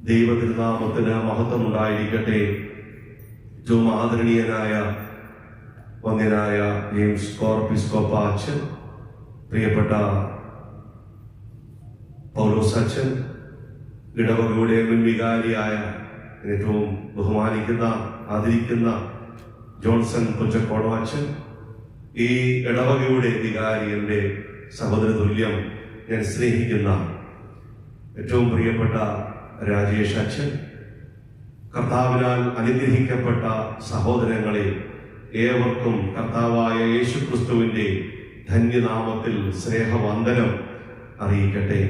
ദൈവതിരുനാമത്തിന് മഹത്വം ഉണ്ടായിരിക്കട്ടെ. ഏറ്റവും ആദരണീയനായ വന്യനായ ജെയിംസ് കോർപ്പിസ്കോപ്പ അച്ഛൻ, പ്രിയപ്പെട്ട പൗലോസ് അച്ഛൻ, ഇടവകയുടെ മുൻ വികാരിയായ ഏറ്റവും ബഹുമാനിക്കുന്ന ആദരിക്കുന്ന ജോൺസൺ പുഞ്ചക്കോടം അച്ഛൻ, ഈ ഇടവകയുടെ വികാരി, എൻ്റെ സഹോദര തുല്യം ഞാൻ സ്നേഹിക്കുന്ന ഏറ്റവും പ്രിയപ്പെട്ട രാജേഷ് അച്ഛൻ, കർത്താവിനാൽ അനുഗ്രഹിക്കപ്പെട്ട സഹോദരങ്ങളെ, ഏവർക്കും കർത്താവായ യേശുക്രിസ്തുവിന്റെ ധന്യനാമത്തിൽ സ്നേഹവന്ദനം അറിയിക്കട്ടെ.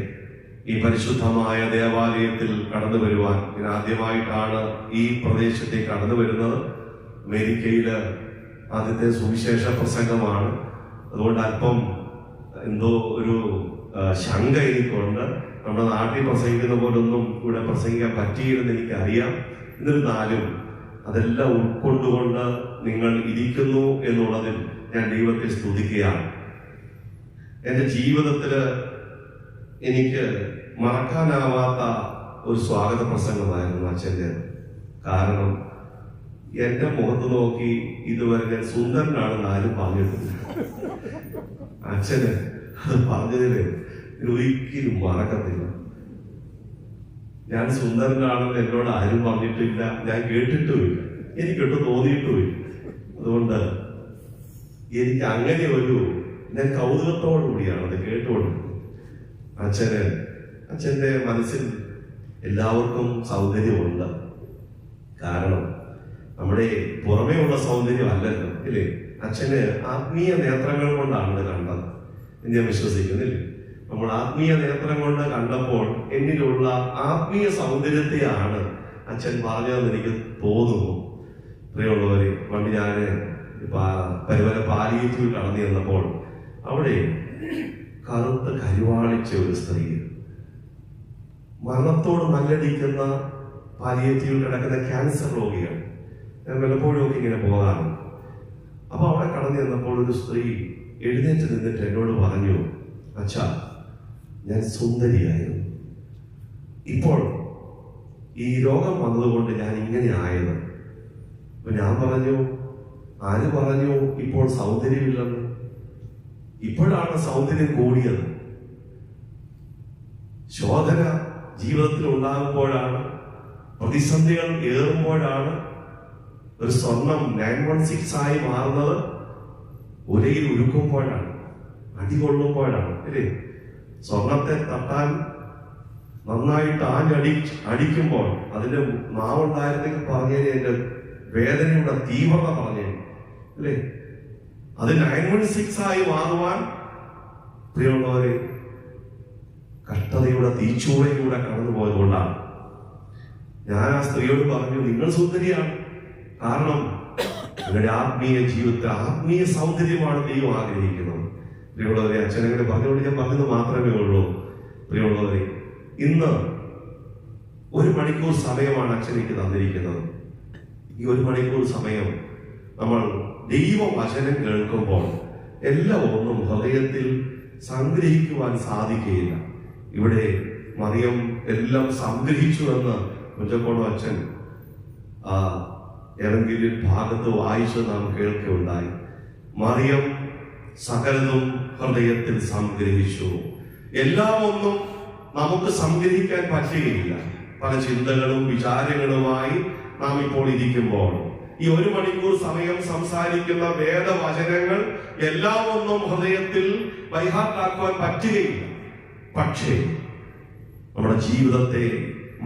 ഈ പരിശുദ്ധമായ ദേവാലയത്തിൽ കടന്നു വരുവാൻ ഞാൻ ആദ്യമായിട്ടാണ് ഈ പ്രദേശത്തേക്ക് കടന്നു വരുന്നത്. അമേരിക്കയില് ആദ്യത്തെ സുവിശേഷ പ്രസംഗമാണ്. അതുകൊണ്ട് അല്പം എന്തോ ഒരു ശങ്ക എനിക്കുണ്ട്. നമ്മുടെ നാട്ടിൽ പ്രസംഗിക്കുന്ന പോലൊന്നും ഇവിടെ പ്രസംഗിക്കാൻ പറ്റിയില്ലെന്ന് എനിക്കറിയാം. എന്നിരുന്നാലും അതെല്ലാം ഉൾക്കൊണ്ടുകൊണ്ട് നിങ്ങൾ ഇരിക്കുന്നു എന്നുള്ളതിൽ ഞാൻ ദൈവത്തെ സ്തുതിക്കുകയാണ്. എൻ്റെ ജീവിതത്തില് എനിക്ക് മറക്കാനാവാത്ത ഒരു സ്വാഗത പ്രസംഗമായിരുന്നു അച്ഛൻ്റെ. കാരണം എന്റെ മുഖത്ത് നോക്കി ഇതുവരെ ഞാൻ സുന്ദരനാണെന്ന് ആരും പറഞ്ഞിട്ടില്ല. അച്ഛന് അത് പറഞ്ഞതില് ഒരിക്കലും മറക്കത്തില്ല. ഞാൻ സുന്ദരനാണെന്ന് എന്നോട് ആരും പറഞ്ഞിട്ടില്ല, ഞാൻ കേട്ടിട്ടുമില്ല, എനിക്കൊട്ട് തോന്നിയിട്ടുമില്ല. അതുകൊണ്ട് എനിക്ക് അങ്ങനെ ഞാൻ കൗതുകത്തോടു കൂടിയാണ് അത് കേട്ടുകൊണ്ട്. അച്ഛന്റെ മനസ്സിൽ എല്ലാവർക്കും സൗന്ദര്യമുണ്ട്. കാരണം നമ്മുടെ പുറമേ ഉള്ള സൗന്ദര്യം അല്ലല്ലോ, ഇല്ലേ? അച്ഛന് ആത്മീയ നേത്രങ്ങൾ കൊണ്ടാണ് കണ്ടത് എന്ന് ഞാൻ വിശ്വസിക്കുന്നില്ലേ? നമ്മൾ ആത്മീയ നേത്രം കൊണ്ട് കണ്ടപ്പോൾ എന്നിലുള്ള ആത്മീയ സൗന്ദര്യത്തെയാണ് അച്ഛൻ പറഞ്ഞതെന്ന് എനിക്ക് തോന്നുന്നു. പ്രിയമുള്ളവരെ, പണ്ട് ഞാന് പരിവല പാലിയേറ്റീവ് കടന്നു ചെന്നപ്പോൾ അവിടെ കറുത്ത കരുവാളിച്ച ഒരു സ്ത്രീ, മരണത്തോട് മല്ലടിക്കുന്ന പാലിയേറ്റീവ് കിടക്കുന്ന ക്യാൻസർ രോഗികൾ. ഞാൻ പലപ്പോഴും ഒക്കെ ഇങ്ങനെ പോകാറുണ്ട്. അപ്പൊ അവിടെ കടന്നു ചെന്നപ്പോൾ ഒരു സ്ത്രീ എഴുന്നേറ്റ് നിന്നിട്ട് എന്നോട് പറഞ്ഞു, അച്ഛാ, ഞാൻ സുന്ദരിയായിരുന്നു. ഇപ്പോൾ ഈ രോഗം വന്നതുകൊണ്ട് ഞാൻ ഇങ്ങനെ ആയത്. അപ്പൊ ഞാൻ പറഞ്ഞു, ആര് പറഞ്ഞു ഇപ്പോൾ സൗന്ദര്യമില്ലെന്ന്? ഇപ്പോഴാണ് സൗന്ദര്യം കൂടിയത്. ശോധന ജീവിതത്തിൽ ഉണ്ടാകുമ്പോഴാണ്, പ്രതിസന്ധികൾ ഏറുമ്പോഴാണ് ഒരു സ്വർണം 916 ആയി മാറുന്നത്. ഉലയിൽ ഉരുക്കുമ്പോഴാണ്, അടികൊള്ളുമ്പോഴാണ്, അല്ലേ? സ്വർണത്തെ തട്ടാൻ നന്നായിട്ട് അടിക്കുമ്പോൾ അതിന്റെ മാവുണ്ടായിരുന്നെങ്കിൽ പറഞ്ഞതിന് എന്റെ വേദനയുടെ തീവ്രത പറഞ്ഞു, അല്ലേ? അത് 916 ആയി മാറുവാൻ, പ്രിയമുള്ളവരെ, കഷ്ടതയുടെ തീച്ചൂളയിലൂടെ കടന്നു പോയതുകൊണ്ടാണ്. ഞാൻ ആ സ്ത്രീയോട് പറഞ്ഞു, നിങ്ങൾ സുന്ദരിയാണ്. കാരണം നിങ്ങളുടെ ആത്മീയ ജീവിതത്തിൽ ആത്മീയ സൗന്ദര്യമാണ് ദൈവം ആഗ്രഹിക്കുന്നത്. പ്രിയമുള്ളവരെ, അച്ഛനെ പറഞ്ഞുകൊണ്ട് ഞാൻ പറഞ്ഞത് മാത്രമേ ഉള്ളൂ. പ്രിയമുള്ളവരെ, ഇന്ന് 1 മണിക്കൂർ സമയമാണ് അച്ഛനേക്ക് തന്നിരിക്കുന്നത്. ഈ 1 മണിക്കൂർ സമയം നമ്മൾ ദൈവവചനം കേൾക്കുമ്പോൾ എല്ലാം ഒന്നും ഹൃദയത്തിൽ സംഗ്രഹിക്കുവാൻ സാധിക്കുകയില്ല. ഇവിടെ മറിയം എല്ലാം സംഗ്രഹിച്ചു എന്ന് കുഞ്ചക്കോടം അച്ഛൻ ഏതെങ്കിലും ഭാഗത്ത് വായിച്ച് നാം കേൾക്കുകയുണ്ടായി. മറിയം സകലതും ഹൃദയത്തിൽ സംഗ്രഹിച്ചു. എല്ലാം ഒന്നും നമുക്ക് സംഗ്രഹിക്കാൻ പറ്റുകയില്ല. പല ചിന്തകളും വിചാരങ്ങളുമായി നാം ഇപ്പോൾ ഇരിക്കുമ്പോൾ ഈ 1 മണിക്കൂർ സമയം സംസാരിക്കുന്ന വേദവചനങ്ങൾ എല്ലാം ഒന്നും ഹൃദയത്തിൽ ബൈഹാർട്ടാക്കുവാൻ പറ്റുകയില്ല. പക്ഷേ നമ്മുടെ ജീവിതത്തെ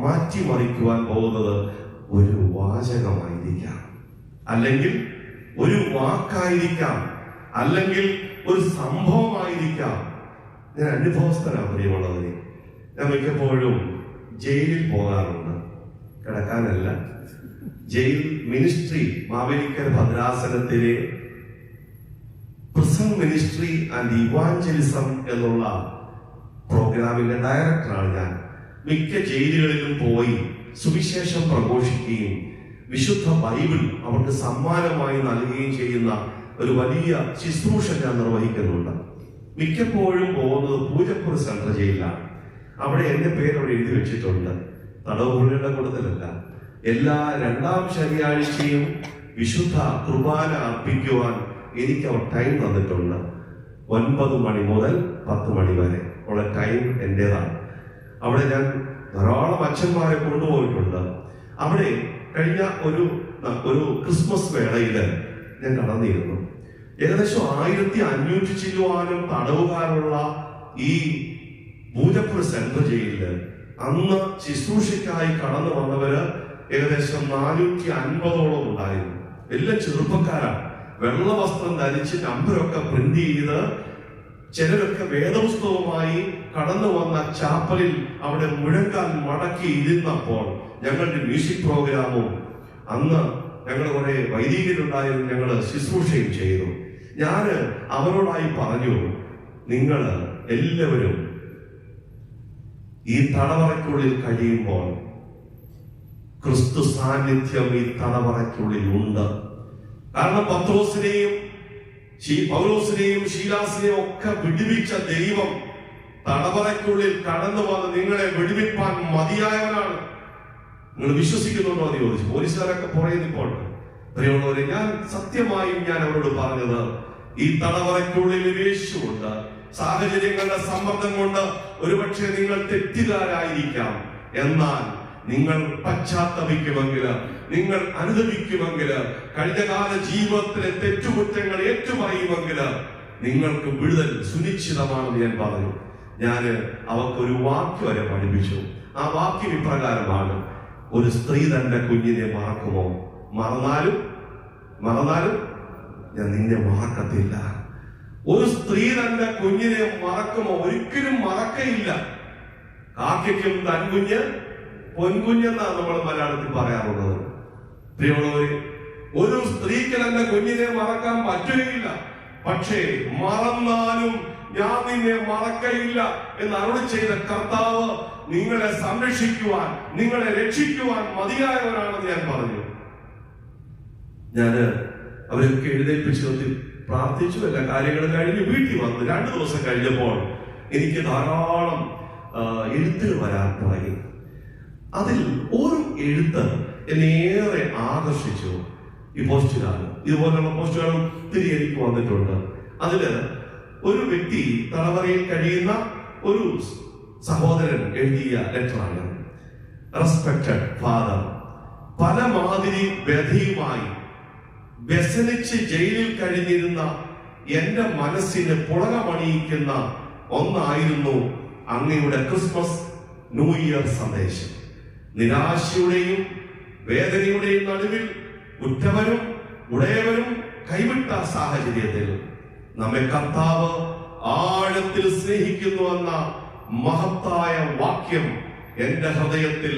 മാറ്റിമറിക്കുവാൻ പോകുന്നത് ഒരു വാചകമായിരിക്കാം, അല്ലെങ്കിൽ ഒരു വാക്കായിരിക്കാം, അല്ലെങ്കിൽ ഒരു സംഭവമായിരിക്കാം. ഞാൻ അനുഭവസ്ഥനാണ് പ്രിയമുള്ളവരെ. ഞാൻ മിക്കപ്പോഴും ജയിലിൽ പോകാറുണ്ട്, കിടക്കാനല്ല. ജയിൽ മിനിസ്ട്രി, മാവേലിക്കര ഭദ്രാസനത്തിലെ പ്രിസൺ മിനിസ്ട്രി ആൻഡ് ഇവാഞ്ചലിസം എന്നുള്ള പ്രോഗ്രാമിന്റെ ഡയറക്ടറാണ് ഞാൻ. മിക്ക ജയിലുകളിലും പോയി സുവിശേഷം പ്രഘോഷിക്കുകയും വിശുദ്ധ ബൈബിൾ അവർക്ക് സമ്മാനമായി നൽകുകയും ചെയ്യുന്ന ഒരു വലിയ ശുശ്രൂഷ ഞാൻ നിർവഹിക്കുന്നുണ്ട്. മിക്കപ്പോഴും പോകുന്നത് പൂജപ്പുര സെൻട്രൽ ജയിലിലാണ്. അവിടെ എന്റെ പേര് അവിടെ എഴുതി വെച്ചിട്ടുണ്ട്. തടവുപുള്ളിയുടെ കൂട്ടത്തിലല്ല. എല്ലാ 2ാം ശനിയാഴ്ചയും വിശുദ്ധ കുർബാന അർപ്പിക്കുവാൻ എനിക്ക് അവർ ടൈം തന്നിട്ടുണ്ട്. 9 മണി മുതൽ 10 മണി വരെ ഉള്ള ടൈം എന്റേതാണ്. അവിടെ ഞാൻ ധാരാളം അച്ഛന്മാരെ കൊണ്ടുപോയിട്ടുണ്ട്. അവിടെ കഴിഞ്ഞ ഒരു ക്രിസ്മസ് വേളയില് ഞാൻ കടന്നിരുന്നു. ഏകദേശം 1500 ചില്ലുവാനും തടവുകാരുള്ള ഈ പൂജപ്പുര സെൻട്രൽ ജയിലില് അന്ന് ശുശ്രൂഷയ്ക്കായി കടന്നു വന്നവര് ഏകദേശം 450ഓളം ഉണ്ടായിരുന്നു. എല്ലാം ചെറുപ്പക്കാരാണ്. വെള്ള വസ്ത്രം ധരിച്ച് നമ്പരൊക്കെ പ്രിന്റ് ചെയ്ത് ചിലരൊക്കെ വേദപുസ്തകവുമായി കടന്നു വന്ന ചാപ്പലിൽ അവിടെ മുഴങ്കാൽ മടക്കി ഇരുന്നപ്പോൾ ഞങ്ങളുടെ മ്യൂസിക് പ്രോഗ്രാമും അന്ന് ഞങ്ങൾ കുറെ വൈദികരുണ്ടായിരുന്നു. ഞങ്ങൾ ശുശ്രൂഷയും ചെയ്തു. ഞാൻ അവരോടായി പറഞ്ഞു, നിങ്ങൾ എല്ലാവരും ഈ തടവറയ്ക്കുള്ളിൽ കഴിയുമ്പോൾ ക്രിസ്തു സാന്നിധ്യം ഈ തടവറയ്ക്കുള്ളിൽ ഉണ്ട്. കാരണം പത്രോസിനെയും പൗലോസിനെയും ശീലാസിനെയും ഒക്കെ വിടുവിച്ച ദൈവം തടവറയ്ക്കുള്ളിൽ കടന്നു വന്ന് നിങ്ങളെ വിടുവിപ്പാൻ മതിയായവനാണ്. നിങ്ങൾ വിശ്വസിക്കുന്നുണ്ടോ എന്ന് ചോദിച്ചു. പോലീസുകാരൊക്കെ പുറകെ നിൽപ്പുണ്ട്. പ്രിയമുള്ളവരെ, ഞാൻ സത്യമായും ഞാൻ അവരോട് പറഞ്ഞത്, ഈ തടവറയ്ക്കുള്ളിൽ യേശുവുണ്ട്. സാഹചര്യങ്ങളുടെ സമ്മർദ്ദം കൊണ്ട് ഒരുപക്ഷെ നിങ്ങൾ തെറ്റുകാരായിരിക്കാം. എന്നാൽ നിങ്ങൾ പശ്ചാത്തപിക്കുമെങ്കിൽ, നിങ്ങൾ അനുദപിക്കുമെങ്കിൽ, കഴിഞ്ഞകാല ജീവിതത്തിലെ തെറ്റുകുറ്റങ്ങൾ ഏറ്റുപറയുമെങ്കിൽ നിങ്ങൾക്ക് വിടുതൽ സുനിശ്ചിതമാണെന്ന് ഞാൻ പറഞ്ഞു. ഞാൻ അവർക്കൊരു വാക്യം വരെ പഠിപ്പിച്ചു. ആ വാക്യം ഇപ്രകാരമാണ്: ഒരു സ്ത്രീ തന്റെ കുഞ്ഞിനെ മറക്കുമോ? മറന്നാലും ഞാൻ നിന്നെ മറക്കത്തില്ല. ഒരു സ്ത്രീ തന്റെ കുഞ്ഞിനെ മറക്കുമോ? ഒരിക്കലും മറക്കയില്ല. കാക്കയ്ക്കും തൻകുഞ്ഞ് പൊൻകുഞ്ഞെന്നാണ് നമ്മൾ മലയാളത്തിൽ പറയാറുള്ളത്. പ്രിയമുള്ളവരെ, ഒരു സ്ത്രീക്ക് തന്റെ കുഞ്ഞിനെ മറക്കാൻ പറ്റുകയില്ല. പക്ഷേ മറന്നാലും ഞാൻ നിന്നെ മറക്കയില്ല എന്ന് അരുളി ചെയ്ത കർത്താവ് നിങ്ങളെ സംരക്ഷിക്കുവാൻ, നിങ്ങളെ രക്ഷിക്കുവാൻ മതിയായവരാണെന്ന് ഞാൻ പറഞ്ഞു. ഞാന് അവരൊക്കെ എഴുന്നേൽപ്പിച്ച് പ്രാർത്ഥിച്ചു. എല്ലാ കാര്യങ്ങളും കഴിഞ്ഞ് വീട്ടിൽ വന്നു. 2 ദിവസം കഴിഞ്ഞപ്പോൾ എനിക്ക് ധാരാളം എഴുത്തുകൾ വരാൻ തുടങ്ങി. അതിൽ ഒരു എഴുത്ത് എന്നെ ഏറെ ആകർഷിച്ചു. ഈ പോസ്റ്റുകാരൻ, ഇതുപോലുള്ള പോസ്റ്റുകളും ഒത്തിരി എനിക്ക് വന്നിട്ടുണ്ട്. അതില് ഒരു വ്യക്തി, തടവറയിൽ കഴിയുന്ന ഒരു സഹോദരൻ എഴുതിയ ലെറ്ററാണ്. റെസ്പെക്റ്റഡ് ഫാദർ, പല മാതിരി വ്യഥയുമായി വ്യസനിച്ച് ജയിലിൽ കഴിഞ്ഞിരുന്ന എന്റെ മനസ്സിന് പുളകമണിയിക്കുന്ന ഒന്നായിരുന്നു അങ്ങയുടെ ക്രിസ്മസ് ന്യൂ ഇയർ സന്ദേശം. നിരാശയുടെയും വേദനയുടെയും നടുവിൽ ഉറ്റവരും ഉടയവരും കൈവിട്ട സാഹചര്യത്തിൽ നമ്മെ കർത്താവ് ആഴത്തിൽ സ്നേഹിക്കുന്നുവെന്ന മഹത്തായ വാക്യം എന്റെ ഹൃദയത്തിൽ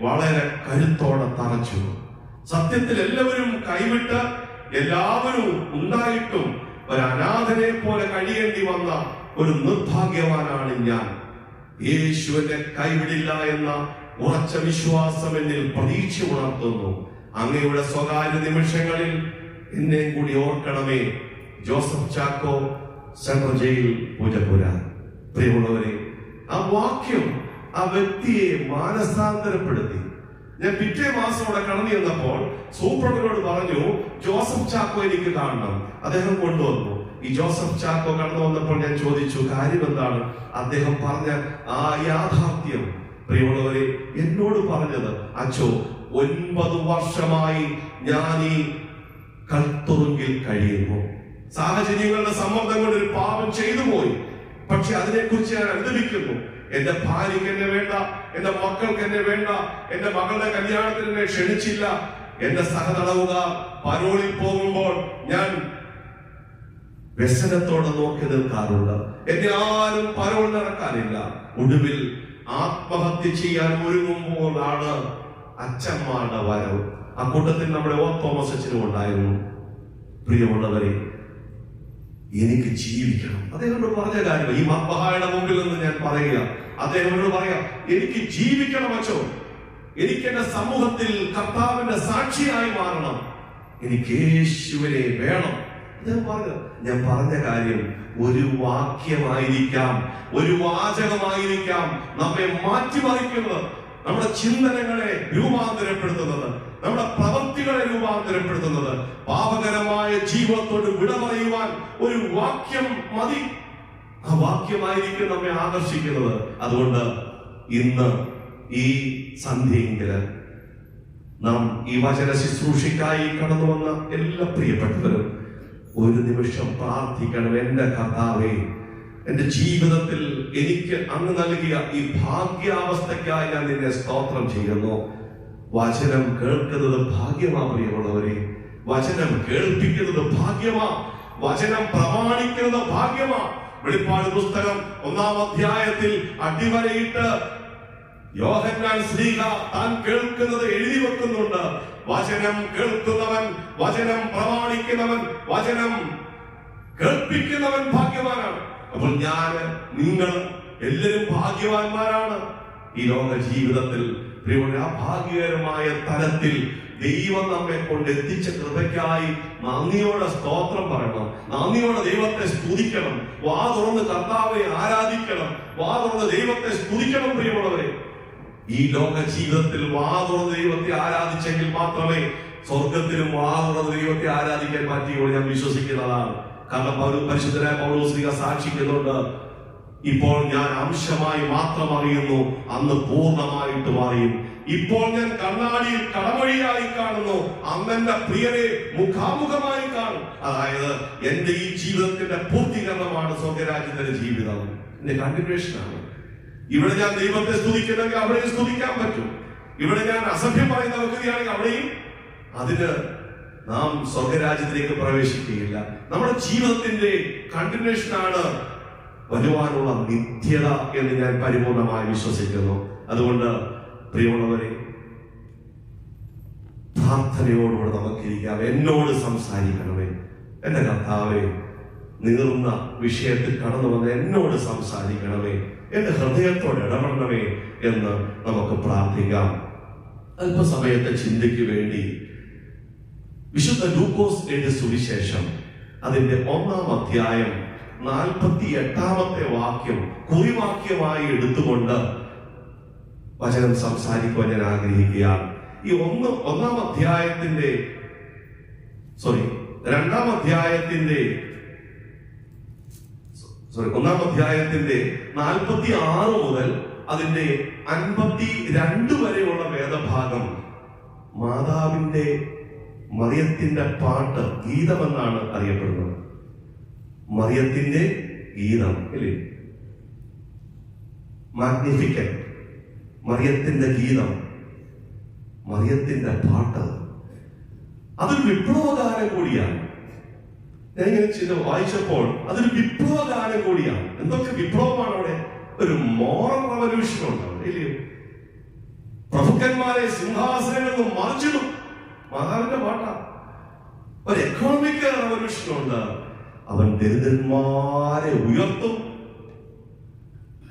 വളരെ കരുത്തോടെ തറച്ചു. സത്യത്തിൽ എല്ലാവരും കൈവിട്ട് എല്ലാവരും ഉണ്ടായിട്ടും ഒരു അനാഥനെ പോലെ കഴിയേണ്ടി വന്ന ഒരു നിർഭാഗ്യവാനാണ് ഞാൻ. യേശു എന്നെ കൈവിടില്ല എന്ന ഉറച്ച വിശ്വാസം എന്നിൽ പ്രതീക്ഷ ഉണർത്തുന്നു. അങ്ങയുടെ സ്വകാര്യ നിമിഷങ്ങളിൽ എന്നെ കൂടി ഓർക്കണമേ. Joseph Chacko, central jail, Poojappura. പ്രിയമുള്ളവരെ, ആ വാക്യം ആ വ്യക്തിയെ മാനസാന്തരപ്പെടുത്തി. ഞാൻ പിറ്റേ മാസം അവിടെ കടന്നു ചെന്നപ്പോൾ സൂപ്രണ്ടിനോട് പറഞ്ഞു, ജോസഫ് ചാക്കോ എനിക്ക് കാണണം. അദ്ദേഹം കൊണ്ടുവന്നു. ഈ ജോസഫ് ചാക്കോ കടന്നു വന്നപ്പോൾ ഞാൻ ചോദിച്ചു, കാര്യം എന്താണ്? അദ്ദേഹം പറഞ്ഞ ആ യാഥാർത്ഥ്യം, പ്രിയമുള്ളവരെ, എന്നോട് പറഞ്ഞത്, അച്ചോ, 9 വർഷമായി ഞാൻ ഈ കൽത്തുറുങ്കിൽ കഴിയുന്നു. സാഹചര്യങ്ങളുടെ സമ്മർദ്ദം കൊണ്ട് ഒരു പാപം ചെയ്തു പോയി. പക്ഷെ അതിനെക്കുറിച്ച് ഞാൻ അനുദപിക്കുന്നു. എന്റെ ഭാര്യയ്ക്ക് എന്നെ വേണ്ട, എന്റെ മക്കൾക്ക് എന്നെ വേണ്ട, എന്റെ മകളുടെ കല്യാണത്തിന് എന്നെ ക്ഷണിച്ചില്ല. എന്റെ സഹതടവുകാർ പരോളിൽ പോകുമ്പോൾ ഞാൻ വ്യസനത്തോടെ നോക്കി നിൽക്കാറുണ്ട്. എന്നെ ആരും പരോൾ നടക്കാനില്ല. ഒടുവിൽ ആത്മഹത്യ ചെയ്യാൻ ഒരുങ്ങുമ്പോഴാണ് അച്ഛന്മാരുടെ വരവ്. ആ കൂട്ടത്തിൽ നമ്മുടെ തോമസ് അച്ഛനും ഉണ്ടായിരുന്നു. പ്രിയമുള്ളവരെ, എനിക്ക് ജീവിക്കണം. അദ്ദേഹത്തോട് പറഞ്ഞ കാര്യം ഈ മദ്ബഹായുടെ മുമ്പിൽ നിന്ന് ഞാൻ പറയുക. അദ്ദേഹത്തോട് പറയാം, എനിക്ക് ജീവിക്കണം അച്ചോ. എനിക്ക് എന്റെ സമൂഹത്തിൽ കർത്താവിന്റെ സാക്ഷിയായി മാറണം. എനിക്ക് യേശുവിനെ വേണം. ഞാൻ പറഞ്ഞ കാര്യം ഒരു വാക്യമായിരിക്കാം, ഒരു വാചകമായിരിക്കാം നമ്മെ മാറ്റിമറിക്കുന്നത്. നമ്മുടെ ചിന്തനങ്ങളെ രൂപാന്തരപ്പെടുത്തുന്നത്, നമ്മുടെ പ്രവൃത്തികളെ രൂപാന്തരപ്പെടുത്തുന്നത്. പാപകരമായ ജീവിതത്തോട് വിട പറയുവാൻ ഒരു വാക്യം മതി. ആ വാക്യമായിരിക്കും നമ്മെ ആകർഷിക്കുന്നത്. അതുകൊണ്ട് ഇന്ന് ഈ സന്ധ്യയെങ്കില് നാം ഈ വചന ശുശ്രൂഷയ്ക്കായി കടന്നു വന്ന എല്ലാ പ്രിയപ്പെട്ടവരും ഒരു നിമിഷം പ്രാർത്ഥിക്കണം. എന്റെ കർത്താവേ, എന്റെ ജീവിതത്തിൽ എനിക്ക് അങ്ങ് നൽകിയ ഈ ഭാഗ്യാവസ്ഥയ്ക്കായി ഞാൻ നിന്നെ സ്തോത്രം ചെയ്യുന്നു. വചനം കേൾക്കുന്നത് ഭാഗ്യമാ പ്രിയമുള്ളവരെ. വചനം കേൾപ്പിക്കുന്നത് ഭാഗ്യമാ. വചനം പ്രമാണിക്കുന്നത് ഭാഗ്യമാ. വെളിപ്പാട് പുസ്തകം 1-ാം അധ്യായത്തിൽ അടിവരയിട്ട് യോഹന്നാൻ ശ്ലീഹ താൻ കേൾക്കുന്നത് എഴുതി വെക്കുന്നുണ്ട്. വചനം കേൾക്കുന്നവൻ, വചനം പ്രമാണിക്കുന്നവൻ, വചനം കേൾപ്പിക്കുന്നവൻ ഭാഗ്യവാനാണ്. അപ്പോൾ ഞാൻ, നിങ്ങൾ എല്ലാവരും ഭാഗ്യവാന്മാരാണ്. ഈ ലോക ജീവിതത്തിൽ ആ ഭാഗ്യകരമായ തലത്തിൽ ദൈവം നമ്മെ കൊണ്ട് എത്തിച്ച കൃപയ്ക്കായി നന്ദിയോടെ സ്തോത്രം പറയണം. നന്ദിയോടെ ദൈവത്തെ സ്തുതിക്കണം. വാ തുറന്ന് കർത്താവെ ആരാധിക്കണം. വാ തുറന്ന് ദൈവത്തെ സ്തുതിക്കണം. പ്രിയമുള്ളവരെ, ഈ ലോക ജീവിതത്തിൽ വാ തുറന്ന് ദൈവത്തെ ആരാധിച്ചെങ്കിൽ മാത്രമേ സ്വർഗത്തിലും വാ തുറന്ന് ദൈവത്തെ ആരാധിക്കാൻ പറ്റുകയുള്ളൂ. ഞാൻ വിശ്വസിക്കുന്നതാണ്. കാരണം പരിശുദ്ധനായ പൗലോസ് സാക്ഷിക്കുന്നുണ്ട്, ഇപ്പോൾ ഞാൻ അംശമായി മാത്രം അറിയുന്നു, അന്ന് പൂർണ്ണമായിട്ട് മാറിയും. ഇപ്പോൾ ഞാൻ കണ്ണാടിയിൽ കടമഴിയായി കാണുന്നു, അന്ന് എന്റെ പ്രിയരെ മുഖാമുഖമായി കാണും. അതായത് എന്റെ ഈ ജീവിതത്തിന്റെ പൂർത്തീകരണമാണ് സ്വർഗരാജ്യത്തിന്റെ ജീവിതം. എന്റെ കണ്ടിന്യൂഷനാണ്. ഇവിടെ ഞാൻ ദൈവത്തെ സ്തുതിക്കുന്നെങ്കിൽ അവിടെയും സ്തുതിക്കാൻ പറ്റും. ഇവിടെ ഞാൻ അസഭ്യം പറയുന്ന വ്യക്തിയാണെങ്കിൽ അവിടെയും അതിന് നാം സ്വർഗരാജ്യത്തിലേക്ക് പ്രവേശിക്കുകയില്ല. നമ്മുടെ ജീവിതത്തിന്റെ കണ്ടിന്യൂഷനാണ് വരുവാനുള്ള നിത്യത എന്ന് ഞാൻ പരിപൂർണമായി വിശ്വസിക്കുന്നു. അതുകൊണ്ട് പ്രിയമുള്ളവരെ, പ്രാർത്ഥനയോടുകൂടെ നമുക്കിരിക്കാം. എന്നോട് സംസാരിക്കണമേ. എന്റെ കർത്താവേ, നീറുന്ന വിഷയത്തിൽ കടന്നു വന്ന് എന്നോട് സംസാരിക്കണമേ, എന്റെ ഹൃദയത്തോട് ഇടപെടണമേ എന്ന് നമുക്ക് പ്രാർത്ഥിക്കാം. അല്പസമയത്തെ ചിന്തയ്ക്ക് വേണ്ടി വിശുദ്ധ ലൂക്കോസ് എഴുതിയ സുവിശേഷം അതിന്റെ 1-ാം അധ്യായം 48-ാമത്തെ വാക്യം കുറിവാക്യമായി എടുത്തുകൊണ്ട് വചനം സംസാരിക്കുവാൻ ഞാൻ ആഗ്രഹിക്കുകയാണ്. ഈ 2-ാം അധ്യായത്തിന്റെ 1-ാം അധ്യായത്തിന്റെ 46 മുതൽ അതിന്റെ 52 വരെയുള്ള വേദഭാഗം മാതാവിന്റെ മറിയത്തിന്റെ പാട്ട്, ഗീതമെന്നാണ് അറിയപ്പെടുന്നത്. മറിയത്തിന്റെ ഗീതം അല്ലേ, മാഗ്നിഫിക്കന്റ്. മറിയത്തിന്റെ ഗീതം, മറിയത്തിന്റെ പാട്ട്, അതൊരു വിപ്ലവഗാനം കൂടിയാണ്. ഞാൻ ഇങ്ങനെ വായിച്ചപ്പോൾ അതൊരു വിപ്ലവഗാനം കൂടിയാണ്. എന്തൊക്കെ വിപ്ലവമാണ് അവിടെ? ഒരു മോറൽ റവല്യൂഷൻ ഉണ്ടാവും ഇല്ലയോ? പ്രഭുക്കന്മാരെ സിംഹാസനങ്ങളിൽ നിന്ന് മറിച്ചിടും. മാതാവിന്റെ പാട്ടാ. ഒരു എക്കണോമിക് റവല്യൂഷൻ ഉണ്ട്. അവൻ ദരിദ്രന്മാരെ ഉയർത്തും,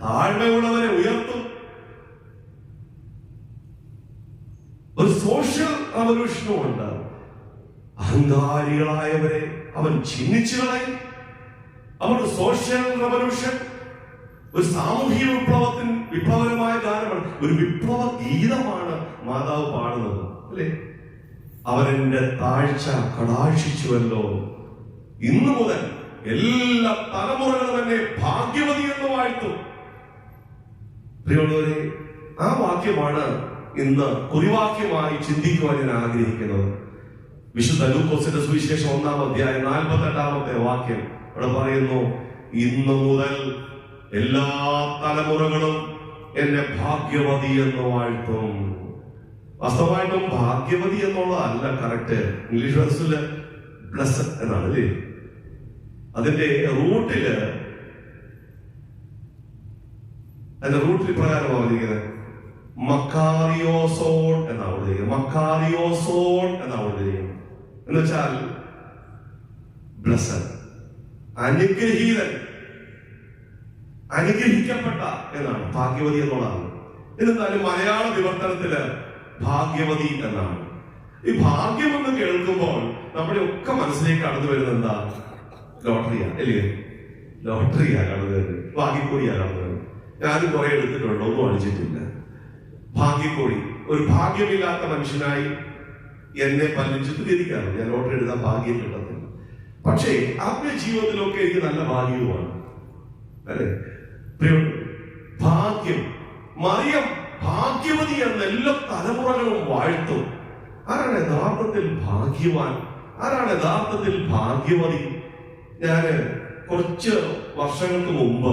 താഴ്മയുള്ളവരെ ഉയർത്തും. ഒരു സോഷ്യൽ റവല്യൂഷനും ഉണ്ട്. അഹങ്കാരികളായവരെ അവൻ ചിഹ്നിച്ചു കളയും. അവരുടെ സോഷ്യൽ റവല്യൂഷൻ ഒരു സാമൂഹിക വിപ്ലവകരമായ ഗാനമാണ്. ഒരു വിപ്ലവ ഗീതമാണ് മാതാവ് പാടുന്നത് അല്ലേ? അവരെന്റെ താഴ്ച കടാക്ഷിച്ചുവല്ലോ, ഇന്നു മുതൽ എല്ലാ തലമുറകളും എന്നെ ഭാഗ്യവതി എന്ന് വാഴ്ത്തും. പ്രിയമുള്ളവരെ, ആ വാക്യമാണ് ഇന്ന് കുറിവാക്യമായി ചിന്തിക്കുവാൻ ഞാൻ ആഗ്രഹിക്കുന്നത്. വിശുദ്ധ ലൂക്കോസിന്റെ സുവിശേഷം 1-ാം അധ്യായം 48-ാമത്തെ വാക്യം അവിടെ പറയുന്നു, ഇന്നു മുതൽ എല്ലാ തലമുറകളും എന്നെ ഭാഗ്യവതി എന്ന് വാഴ്ത്തും. വാസ്തവമായിട്ടും ഭാഗ്യവതി എന്നുള്ളതല്ല കറക്റ്റ്. ഇംഗ്ലീഷ് വേഴ്സില് ബ്ലെസ്ഡ് എന്നാണ് അല്ലേ? അതിന്റെ റൂട്ടില് പ്രകാരമാണ് പറഞ്ഞിരിക്കുന്നത്. മക്കാരിയോസോൺ എന്നാണ് പറഞ്ഞിരിക്കുന്നത്. മക്കാരിയോസോൺ എന്നാണ് പറഞ്ഞിരിക്കുന്നത്. എന്ന് വെച്ചാൽ ബ്ലെസ്ഡ്, അനുഗ്രഹീതൻ, അനുഗ്രഹിക്കപ്പെട്ട എന്നാണ് ഭാഗ്യവതി എന്നുള്ളതാണ്. എന്നിരുന്നാലും മലയാള വിവർത്തനത്തില് ഭാഗ്യവതി എന്നാണ്. ഈ ഭാഗ്യം എന്ന് കേൾക്കുമ്പോൾ നമ്മുടെ ഒക്കെ മനസ്സിലേക്ക് കടന്നു വരുന്നത് എന്താ? ലോട്ടറിയാ അല്ലേ? ലോട്ടറിയാ കടന്നു വരുന്നത്, ഭാഗ്യക്കൂടിയാ കടന്നു വരുന്നത്. ഞാനും കുറെ എടുത്തിട്ടുണ്ട്, ഒന്നും അടിച്ചിട്ടില്ല. ഭാഗ്യക്കോടി, ഒരു ഭാഗ്യമില്ലാത്ത മനുഷ്യനായി എന്നെ പലരും ചിത്രീകരിക്കാറുണ്ട്. ഞാൻ ലോട്ടറി എഴുതാൻ ഭാഗ്യം കിട്ടത്തില്ല. പക്ഷേ ആത്മീയ ജീവിതത്തിലൊക്കെ എനിക്ക് നല്ല ഭാഗ്യവുമാണ്, അല്ലെ? ഭാഗ്യം. മറിയം ഭാഗ്യവതി എന്ന എല്ലാ തലമുറകളും വാഴ്ത്തും. ആരാണ് യഥാർത്ഥത്തിൽ ഭാഗ്യവാൻ? ആരാണ് യഥാർത്ഥത്തിൽ ഭാഗ്യവതി? ഞാന് കുറച്ച് വർഷങ്ങൾക്ക് മുമ്പ്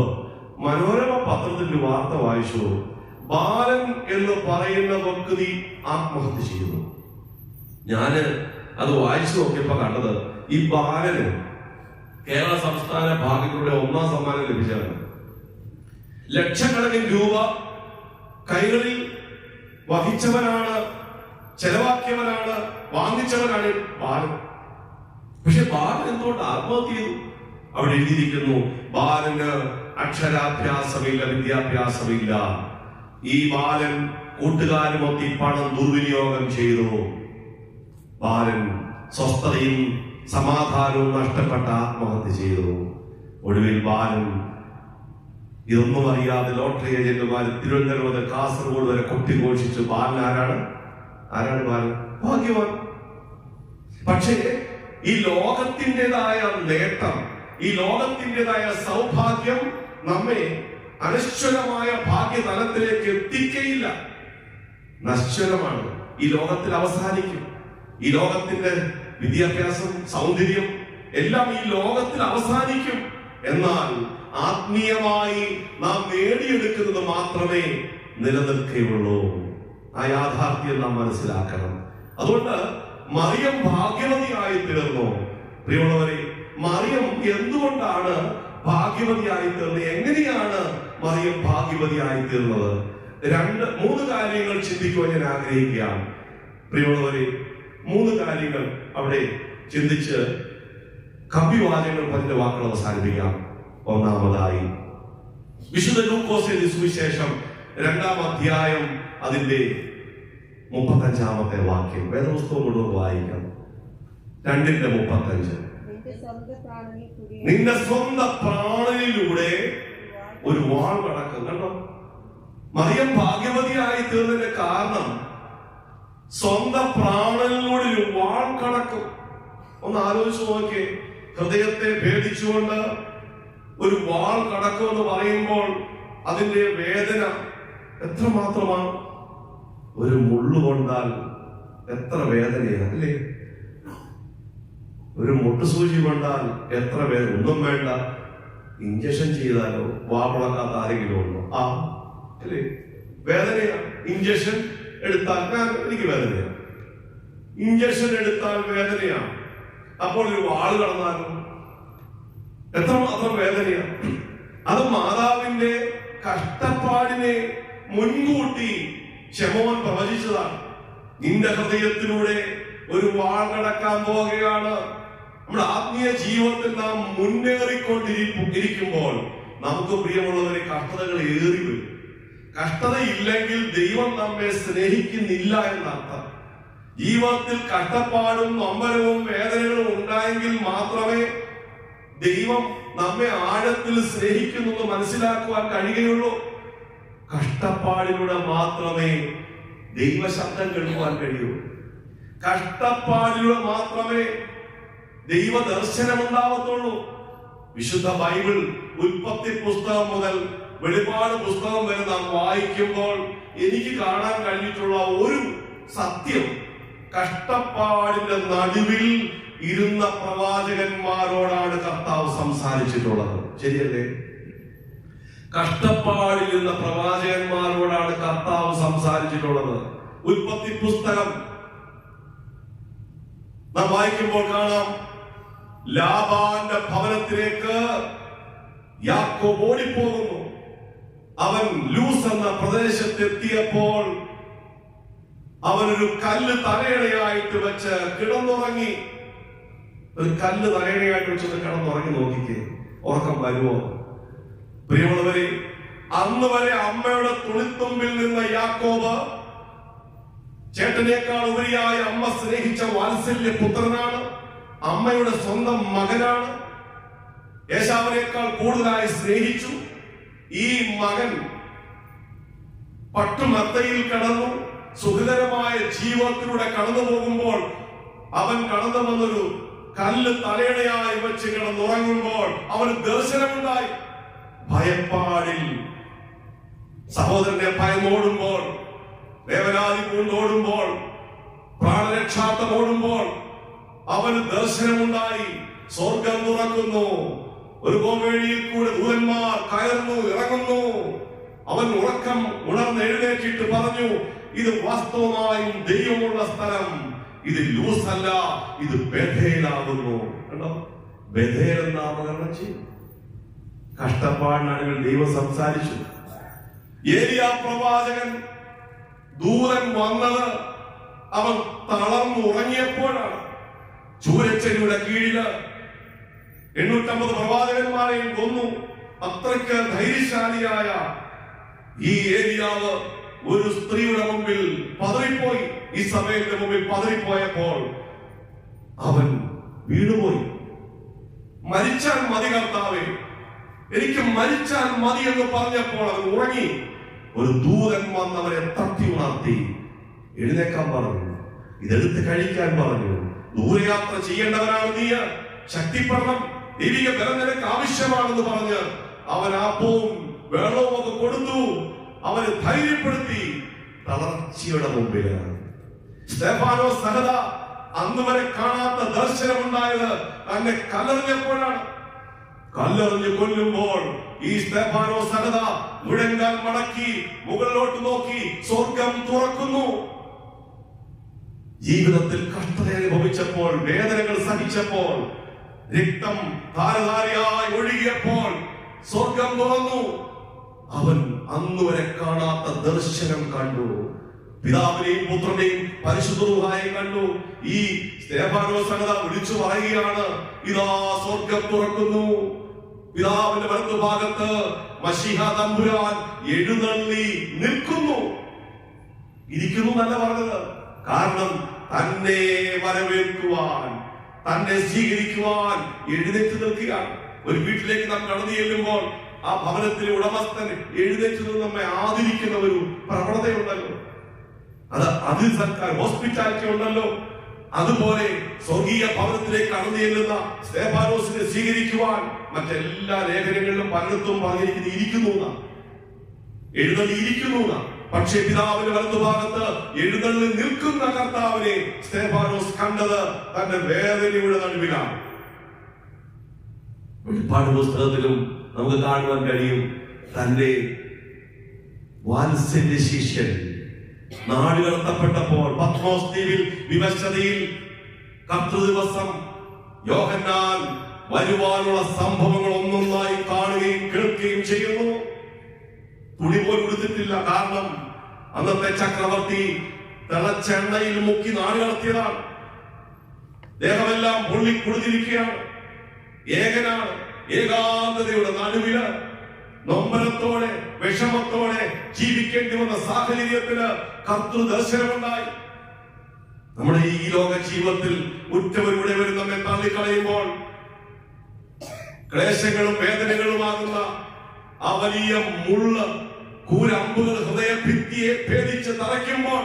മനോരമ പത്രത്തിന്റെ വാർത്ത വായിച്ചു. ബാലൻ എന്ന് പറയുന്ന വ്യക്തി ആത്മഹത്യ ചെയ്യുന്നു. ഞാന് അത് വായിച്ചു നോക്കിയപ്പോ കണ്ടത്, ഈ ബാലന് കേരള സംസ്ഥാന ഭാഗ്യങ്ങളുടെ 1ാം സമ്മാനം ലഭിച്ചവരാണ്. ലക്ഷക്കണക്കിന് രൂപ കൈകളിൽ വഹിച്ചവനാണ്, ചെലവാക്കിയവനാണ്, വാങ്ങിച്ചവനാണ് ബാലൻ. പക്ഷെ ബാലൻ എന്തുകൊണ്ട് ആത്മഹത്യ ചെയ്തു? അവിടെ എഴുതിയിരിക്കുന്നു, ബാലന് അക്ഷരാഭ്യാസമില്ല, വിദ്യാഭ്യാസമില്ല. ഈ ബാലൻ കൂട്ടുകാരുമൊക്കെ പണം ദുർവിനിയോഗം ചെയ്തു. ബാലൻ സ്വസ്ഥതയും സമാധാനവും നഷ്ടപ്പെട്ട ആത്മഹത്യ ചെയ്തു. ഒടുവിൽ ബാലൻ ഇതൊന്നും അറിയാതെ ലോട്ടറി ഏജന്റുമാർ തിരുവനന്തപുരം മുതൽ കാസർഗോഡ് വരെ കൊട്ടിഘോഷിച്ചു. ബാലൻ ആരാണ്? ബാലൻ? ഭാഗ്യവാൻ. പക്ഷേ ഈ ലോകത്തിൻ്റെതായ നേട്ടം, ഈ ലോകത്തിൻ്റെതായ സൗഭാഗ്യം നമ്മെ അനശ്വരമായ ഭാഗ്യതലത്തിലേക്ക് എത്തിക്കയില്ല. നശ്വരമാണ്. ഈ ലോകത്തിൽ അവസാനിക്കും. ഈ ലോകത്തിന്റെ വിദ്യാഭ്യാസം, സൗന്ദര്യം എല്ലാം ഈ ലോകത്തിൽ അവസാനിക്കും. എന്നാൽ ആത്മീയമായി നാം നേടിയെടുക്കുന്നത് മാത്രമേ നിലനിൽക്കുകയുള്ളൂ. ആ യാഥാർത്ഥ്യം നാം മനസ്സിലാക്കണം. അതുകൊണ്ട് മറിയം ഭാഗ്യവതിയായി തീർന്നു. പ്രിയമുള്ളവരെ, മറിയം എന്തുകൊണ്ടാണ് ഭാഗ്യവതിയായി തീർന്നത്? എങ്ങനെയാണ് മറിയം ഭാഗ്യവതിയായി തീർന്നത്? 3 കാര്യങ്ങൾ ചിന്തിക്കുവാൻ ഞാൻ ആഗ്രഹിക്കുകയാണ്. പ്രിയമുള്ളവരെ, 3 കാര്യങ്ങൾ അവിടെ ചിന്തിച്ച് കവിവാചകങ്ങൾ പറഞ്ഞ വാക്കുകൾ അവസാനിപ്പിക്കാം. ഒന്നാമതായി, വിശുദ്ധ ലൂക്കോസിന്റെ സുവിശേഷം 2-ാം അധ്യായം അതിന്റെ 35-ാമത്തെ വാക്യം വേദപുസ്തകം കൊണ്ടുവന്ന് വായിക്കാം. 2:35. നിന്റെ സ്വന്തം പ്രാണനിലൂടെ ഒരു വാൾ കടക്കും. കണ്ടോ? മറിയം ഭാഗ്യവതിയായി തീർന്നതിന്റെ കാരണം സ്വന്തം പ്രാണനിലൂടെ ഒരു വാൾ കടക്കും. ഒന്ന് ആലോചിച്ച് നോക്കിയേ. ഹൃദയത്തെ ഭേദിച്ചുകൊണ്ട് ഒരു വാൾ കടക്കുമെന്ന് പറയുമ്പോൾ അതിന്റെ വേദന എത്രമാത്രമാണ്? ഒരു മുള്ളു കൊണ്ടാൽ എത്ര വേദനയാണ്, അല്ലേ? ഒരു മുട്ടുസൂചി കൊണ്ടാൽ എത്ര വേദന. ഒന്നും വേണ്ട, ഇഞ്ചക്ഷൻ ചെയ്താലോ വാളക്കാത്ത ആരെങ്കിലും ഉണ്ടോ? അല്ലേ? വേദനയാണ്. ഇഞ്ചക്ഷൻ എടുത്താൽ എനിക്ക് വേദനയാണ്. ഇഞ്ചക്ഷൻ എടുത്താൽ വേദനയാണ്. അപ്പോൾ ഒരു വാള് കടന്നാലും എത്രമാത്രം വേദനയാണ്. അത് മാതാവിന്റെ കഷ്ടപ്പാടിനെ മുൻകൂട്ടി ശമോൻ പ്രവചിച്ചതാണ്. നിന്റെ ഹൃദയത്തിലൂടെ ഒരു വാൾ കടക്കാൻ പോവുകയാണ്. നമ്മുടെ ആത്മീയ ജീവിതത്തിൽ നാം മുന്നേറിക്കൊണ്ടിരിക്കുമ്പോൾ നമുക്ക് പ്രിയമുള്ളവരെ കഷ്ടതകൾ ഏറി വരും. കഷ്ടതയില്ലെങ്കിൽ ദൈവം നമ്മെ സ്നേഹിക്കുന്നില്ല എന്നർത്ഥം. ജീവിതത്തിൽ കഷ്ടപ്പാടും നൊമ്പരവും വേദനകളും ഉണ്ടായെങ്കിൽ മാത്രമേ ദൈവം നമ്മെ ആഴത്തിൽ സ്നേഹിക്കുന്നു മനസ്സിലാക്കുവാൻ കഴിയുകയുള്ളൂ. കഷ്ടപ്പാടിലൂടെ മാത്രമേ ദൈവശബ്ദം കേൾക്കുവാൻ കഴിയൂ. കഷ്ടപ്പാടിലൂടെ മാത്രമേ ദൈവ ദർശനം ഉണ്ടാവത്തുള്ളൂ. വിശുദ്ധ ബൈബിൾ ഉൽപ്പത്തി പുസ്തകം മുതൽ വെളിപാട് പുസ്തകം വരെ നാം വായിക്കുമ്പോൾ എനിക്ക് കാണാൻ കഴിഞ്ഞിട്ടുള്ള ഒരു സത്യം, കഷ്ടപ്പാടിന്റെ നടുവിൽ ഇരുന്ന പ്രവാചകന്മാരോടാണ് കർത്താവ് സംസാരിച്ചിട്ടുള്ളത്. ശരിയല്ലേ? കഷ്ടപ്പാടിലിരുന്ന പ്രവാചകന്മാരോടാണ് കർത്താവ് സംസാരിച്ചിട്ടുള്ളത്. ഉൽപ്പത്തി പുസ്തകം നാം വായിക്കുമ്പോൾ കാണാം, ലാബാന്റെ ഭവനത്തിലേക്ക് യാക്കോബ് ഓടിപ്പോകുന്നു. അവൻ ലൂസ് എന്ന പ്രദേശത്തെത്തിയപ്പോൾ അവനൊരു കല്ല് തലയണയായിട്ട് വെച്ച് കിടന്നുറങ്ങി. ഒരു കല്ല് തലയണയായിട്ട് വെച്ചത് കിടന്നുറങ്ങി. നോക്കിക്കേ, ഉറക്കം വരുമോ? പ്രിയമുള്ളവരെ, അന്ന് വരെ അമ്മയുടെ തുണിത്തുമ്പിൽ നിന്ന യാക്കോബ് ചേട്ടനേക്കാൾ ഉപരിയായി അമ്മ സ്നേഹിച്ച വാത്സല്യ പുത്രനാണ്. അമ്മയുടെ സ്വന്തം മകനാണ്. ഏശാവിനേക്കാൾ കൂടുതലായി സ്നേഹിച്ചു. ഈ മകൻ പട്ടുമത്തയിൽ കടന്നു സുഖകരമായ ജീവിതത്തിലൂടെ കടന്നു പോകുമ്പോൾ അവൻ കടന്നു വന്നൊരു കല്ല് തലയണയായി വെച്ച് കിടന്നുറങ്ങുമ്പോൾ അവന് ദർശനമുണ്ടായി. ഭയപ്പാടിൽ സഹോദരനെ ഭയമോടുമ്പോൾ, വേവനാദി പൂണ്ടോടുമ്പോൾ, പ്രാണരക്ഷാർത്ഥമോടുമ്പോൾ അവന് ദർശനമുണ്ടായി. സ്വർഗം തുറക്കുന്നു, ഒരു കോമേഴിയിൽ കൂടെ ദൂതന്മാർ കയറുന്നു ഇറങ്ങുന്നു. അവൻ ഉറക്കം ഉണർന്നെഴുന്നേറ്റിട്ട് പറഞ്ഞു, ഇത് വാസ്തവമായും ദൈവമുള്ള സ്ഥലം, ഇത് ലൂസ് അല്ല, ഇത് ബഥേലാകുന്നു. കണ്ടോ, ബഥേൽ എന്ന നാമകരണം ചെയ്തു. കഷ്ടപ്പാടിനടുവിൽ ദൈവം സംസാരിച്ചു. ഏലിയാ പ്രവാചകൻ ദൂതൻ വന്നത് അവൻ തളർന്നുറങ്ങിയപ്പോഴാണ്. ചൂരച്ചെടിയുടെ കീഴില് 850 പ്രവാചകന്മാരെയും കൊന്നു. അത്രയ്ക്ക് ധൈര്യശാലിയായ ഈ ഏലിയാവ് ഒരു സ്ത്രീയുടെ മുമ്പിൽ പതറിപ്പോയി. ഈ സഭയുടെ മുമ്പിൽ പതറിപ്പോയപ്പോൾ അവൻ വീണുപോയി. മരിച്ചാൽ മതി കർത്താവേ, എനിക്ക് മരിച്ചാൽ മതി എന്ന് പറഞ്ഞപ്പോൾ അവൻ ഉറങ്ങി. ഒരു ദൂതൻ വന്നവരെ തട്ടി ഉണർത്തി എഴുന്നേക്കാൻ പറഞ്ഞു, ഇതെടുത്ത് കഴിക്കാൻ പറഞ്ഞു. ദൂരയാത്ര ചെയ്യേണ്ടവനാണ് നീ, ശക്തിപ്പെടണം, ദൈവിക ബലം നിനക്ക് ആവശ്യമാണെന്ന് പറഞ്ഞ് അവൻ അപ്പവും വെള്ളവും ഒക്കെ കൊടുത്തു. അവന് ധൈര്യപ്പെടുത്തി. തളർച്ചയുടെ മുമ്പിലാണ് സ്തെഫാനോസ് സഹദ അന്ന് വരെ കാണാത്ത ദർശനമുണ്ടായത് തന്നെ കല്ലെറിഞ്ഞപ്പോഴാണ്. കല്ലെറിഞ്ഞ് കൊല്ലുമ്പോൾ ഈ സ്തെഫാനോസ് സഹദ മുഴങ്കാൽ മടക്കി മുകളിലോട്ട് നോക്കി സ്വർഗം തുറക്കുന്നു. ജീവിതത്തിൽ കഷ്ടത അനുഭവിച്ചപ്പോൾ, വേദനകൾ സഹിച്ചപ്പോൾ, രക്തം ധാരധാരയായി ഒഴുകിയപ്പോൾ സ്വർഗം തുറന്നു. അവൻ അന്നുവരെ കാണാത്ത ദർശനം കണ്ടു. പിതാവിനെയും പുത്രനെയും പരിശുദ്ധ റൂഹായെയും കണ്ടു. ഈ സ്തെഫാനോസ് സഹദ വിളിച്ചു പറയുകയാണ്, ഇതാ സ്വർഗം തുറക്കുന്നു. പിതാവിന്റെ വലത്തുഭാഗത്ത് മശീഹ തമ്പുരാൻ എഴുന്നള്ളി നിൽക്കുന്നു. ഇരിക്കുന്നു എന്നല്ല പറഞ്ഞത്, കാരണം തന്നെ വരവേൽക്കുവാൻ, തന്നെ സ്വീകരിക്കുവാൻ എഴുന്നേറ്റ് നിൽക്കുകയാണ്. ഒരു വീട്ടിലേക്ക് നാം കടന്നു ചെല്ലുമ്പോൾ ആ ഭവനത്തിലെ ഉടമസ്ഥൻ എഴുന്നേറ്റ് നിന്ന് നമ്മെ ആദരിക്കുന്ന ഒരു പ്രവണതയുണ്ടല്ലോ. അത് അതിൽ സർക്കാർ ഹോസ്പിറ്റാലിറ്റി ഉണ്ടല്ലോ. അതുപോലെ സ്വർഗീയ ഭവനത്തിലേക്ക് കടന്നു ചെല്ലുന്ന സ്തെഫാനോസിനെ സ്വീകരിക്കുവാൻ മറ്റെല്ലാ ലേഖനങ്ങളിലും പലയിടത്തും പറഞ്ഞിരിക്കുന്നത് ഇരിക്കുന്നു, എഴുന്നള്ളി ഇരിക്കുന്നു. പക്ഷേ പിതാവിന്റെ വലതുഭാഗത്ത് എഴുന്നള്ളി നിൽക്കുന്ന കർത്താവിനെ സ്തെഫാനോസ് കണ്ടത് തന്റെ വേദനയുടെ നടുവിലാണ്. വെളിപ്പാട് പുസ്തകത്തിലും നമുക്ക് കാണുവാൻ കഴിയും, തന്റെ വാത്സല്യ ശിഷ്യൻ നാടുകടത്തപ്പെട്ടപ്പോൾ പത്മോസ് ദ്വീപിൽ വിവശതയിൽ കർത്തൃദിവസം യോഹന്നാൻ വരുവാനുള്ള സംഭവങ്ങൾ ഒന്നൊന്നായി കാണുകയും കേൾക്കുകയും ചെയ്യുന്നു. തുണി പോലും എടുത്തിട്ടില്ല, കാരണം അന്നത്തെ ചക്രവർത്തി തിളച്ചെണ്ണയിൽ മുക്കി നാടുകടത്തിയതാണ്. ദേഹമെല്ലാം പൊള്ളിക്കുടിതിരിക്കുകയാണ്. ഏകനാണ്, ഏകാന്തതയുടെ നടുവില് നൊമ്പരത്തോടെ വിഷമത്തോടെ ജീവിക്കേണ്ടി വന്ന സാഹചര്യത്തിന് കർത്തൃദർശനമുണ്ടായി. നമ്മുടെ ഈ ലോക ജീവിതത്തിൽ ഉറ്റവരുടെ നമ്മെ തള്ളിക്കളയുമ്പോൾ ക്ലേശങ്ങളും വേദനകളുമാകുന്ന ആ വലിയ മുള്ള് കൂരമ്പുകൾ ഹൃദയഭിത്തിയെ ഭേദിച്ച് തറയ്ക്കുമ്പോൾ